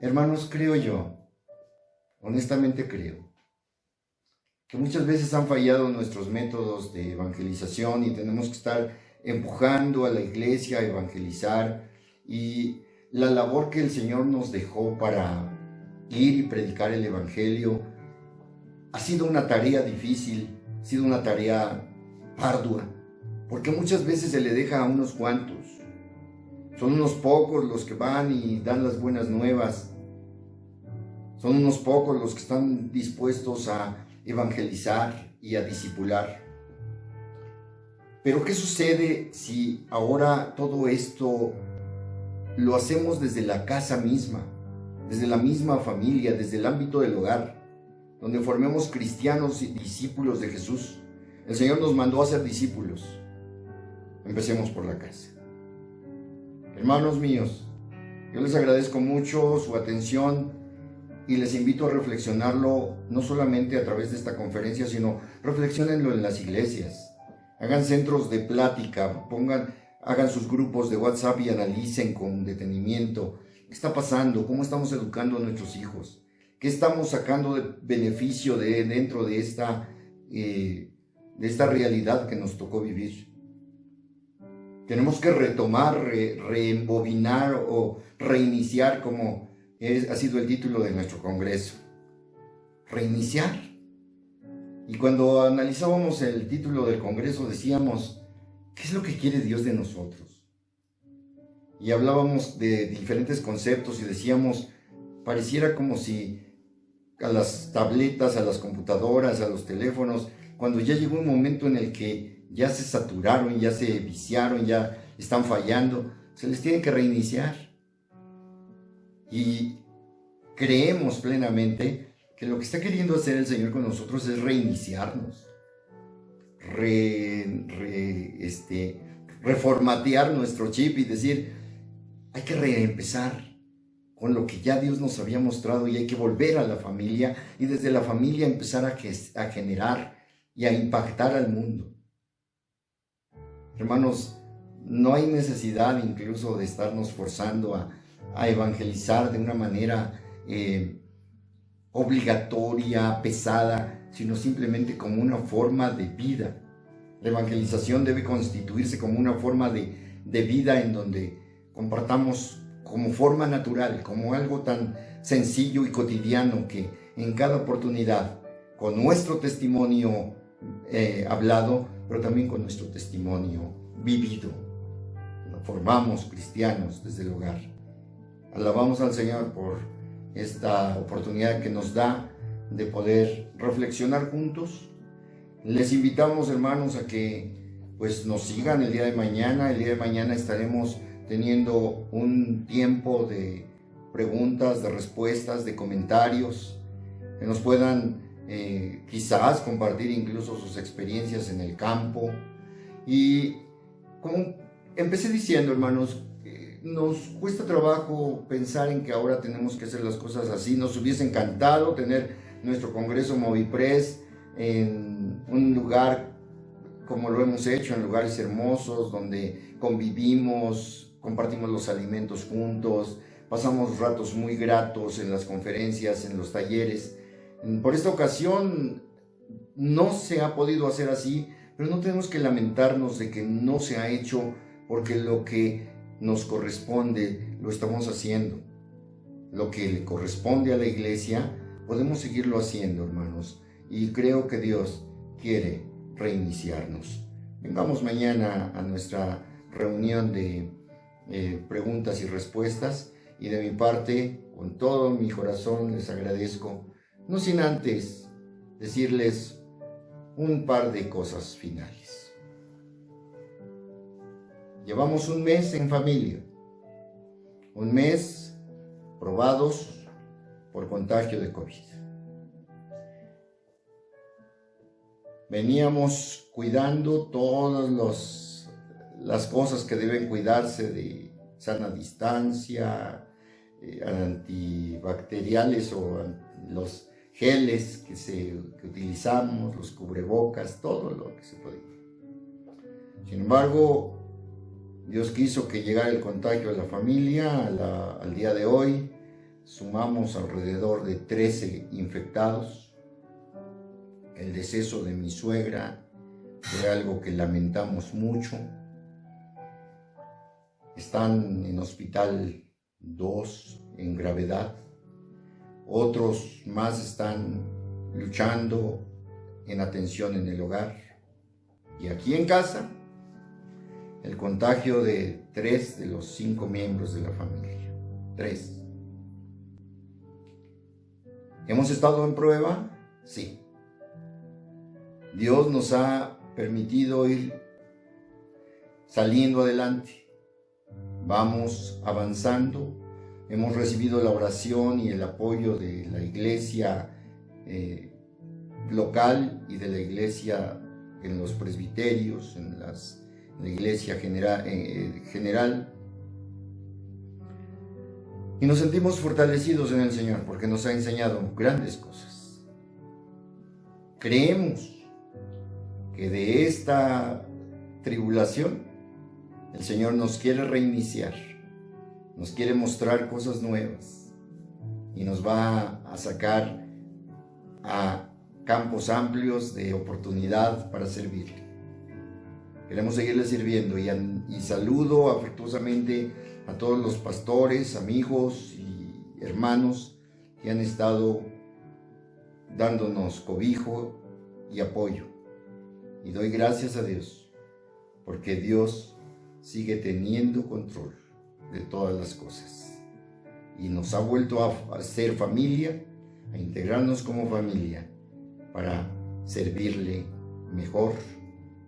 Hermanos, creo yo, honestamente creo, que muchas veces han fallado nuestros métodos de evangelización y tenemos que estar empujando a la iglesia a evangelizar y la labor que el Señor nos dejó para ir y predicar el Evangelio ha sido una tarea difícil, ha sido una tarea ardua, porque muchas veces se le deja a unos cuantos. Son unos pocos los que van y dan las buenas nuevas. Son unos pocos los que están dispuestos a evangelizar y a discipular. Pero ¿qué sucede si ahora todo esto lo hacemos desde la casa misma, desde la misma familia, desde el ámbito del hogar, donde formemos cristianos y discípulos de Jesús? El Señor nos mandó a ser discípulos. Empecemos por la casa. Hermanos míos, yo les agradezco mucho su atención y les invito a reflexionarlo no solamente a través de esta conferencia, sino reflexionenlo en las iglesias. Hagan centros de plática, hagan sus grupos de WhatsApp y analicen con detenimiento qué está pasando, cómo estamos educando a nuestros hijos, qué estamos sacando de beneficio dentro de esta realidad que nos tocó vivir. Tenemos que retomar, reembobinar o reiniciar, como ha sido el título de nuestro congreso. Reiniciar. Y cuando analizábamos el título del congreso decíamos, ¿qué es lo que quiere Dios de nosotros? Y hablábamos de diferentes conceptos y decíamos, pareciera como si a las tabletas, a las computadoras, a los teléfonos, cuando ya llegó un momento en el que ya se saturaron, ya se viciaron, ya están fallando, se les tiene que reiniciar. Y creemos plenamente que lo que está queriendo hacer el Señor con nosotros es reiniciarnos, reformatear nuestro chip y decir, hay que reempezar con lo que ya Dios nos había mostrado y hay que volver a la familia y desde la familia empezar a generar y a impactar al mundo. Hermanos, no hay necesidad incluso de estarnos forzando a evangelizar de una manera obligatoria, pesada, sino simplemente como una forma de vida. La evangelización debe constituirse como una forma de vida en donde compartamos como forma natural, como algo tan sencillo y cotidiano que en cada oportunidad, con nuestro testimonio hablado, pero también con nuestro testimonio vivido, nos formamos cristianos desde el hogar. Alabamos al Señor por esta oportunidad que nos da de poder reflexionar juntos. Les invitamos, hermanos, a que pues nos sigan el día de mañana. El día de mañana estaremos teniendo un tiempo de preguntas, de respuestas, de comentarios, que nos puedan quizás compartir incluso sus experiencias en el campo. Y como empecé diciendo, hermanos, nos cuesta trabajo pensar en que ahora tenemos que hacer las cosas así. Nos hubiese encantado tener nuestro Congreso Movipress en un lugar como lo hemos hecho, en lugares hermosos donde convivimos, compartimos los alimentos juntos, pasamos ratos muy gratos en las conferencias, en los talleres. Por esta ocasión no se ha podido hacer así, pero no tenemos que lamentarnos de que no se ha hecho, porque lo que nos corresponde lo estamos haciendo. Lo que le corresponde a la iglesia podemos seguirlo haciendo, hermanos, y creo que Dios quiere reiniciarnos. Vengamos mañana a nuestra reunión de preguntas y respuestas, y de mi parte, con todo mi corazón les agradezco, no sin antes decirles un par de cosas finales. Llevamos un mes en familia, un mes probados por contagio de COVID. Veníamos cuidando todas las cosas que deben cuidarse, de sana distancia, antibacteriales o los geles que utilizamos, los cubrebocas, todo lo que se podía. Sin embargo, Dios quiso que llegara el contagio a la familia. Al día de hoy sumamos alrededor de 13 infectados. El deceso de mi suegra fue algo que lamentamos mucho. están en hospital 2 en gravedad, otros más están luchando en atención en el hogar, y aquí en casa el contagio de 3 de los 5 miembros de la familia. 3. ¿Hemos estado en prueba? Sí. Dios nos ha permitido ir saliendo adelante. Vamos avanzando. Hemos recibido la oración y el apoyo de la iglesia local y de la iglesia en los presbiterios, en la iglesia general. Y nos sentimos fortalecidos en el Señor porque nos ha enseñado grandes cosas. Creemos que de esta tribulación el Señor nos quiere reiniciar, nos quiere mostrar cosas nuevas y nos va a sacar a campos amplios de oportunidad para servirle. Queremos seguirle sirviendo y saludo afectuosamente a todos los pastores, amigos y hermanos que han estado dándonos cobijo y apoyo. Y doy gracias a Dios, porque Dios sigue teniendo control de todas las cosas. Y nos ha vuelto a ser familia, a integrarnos como familia, para servirle mejor,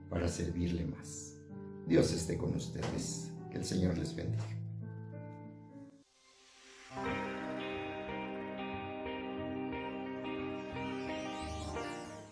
para servirle más. Dios esté con ustedes. Que el Señor les bendiga.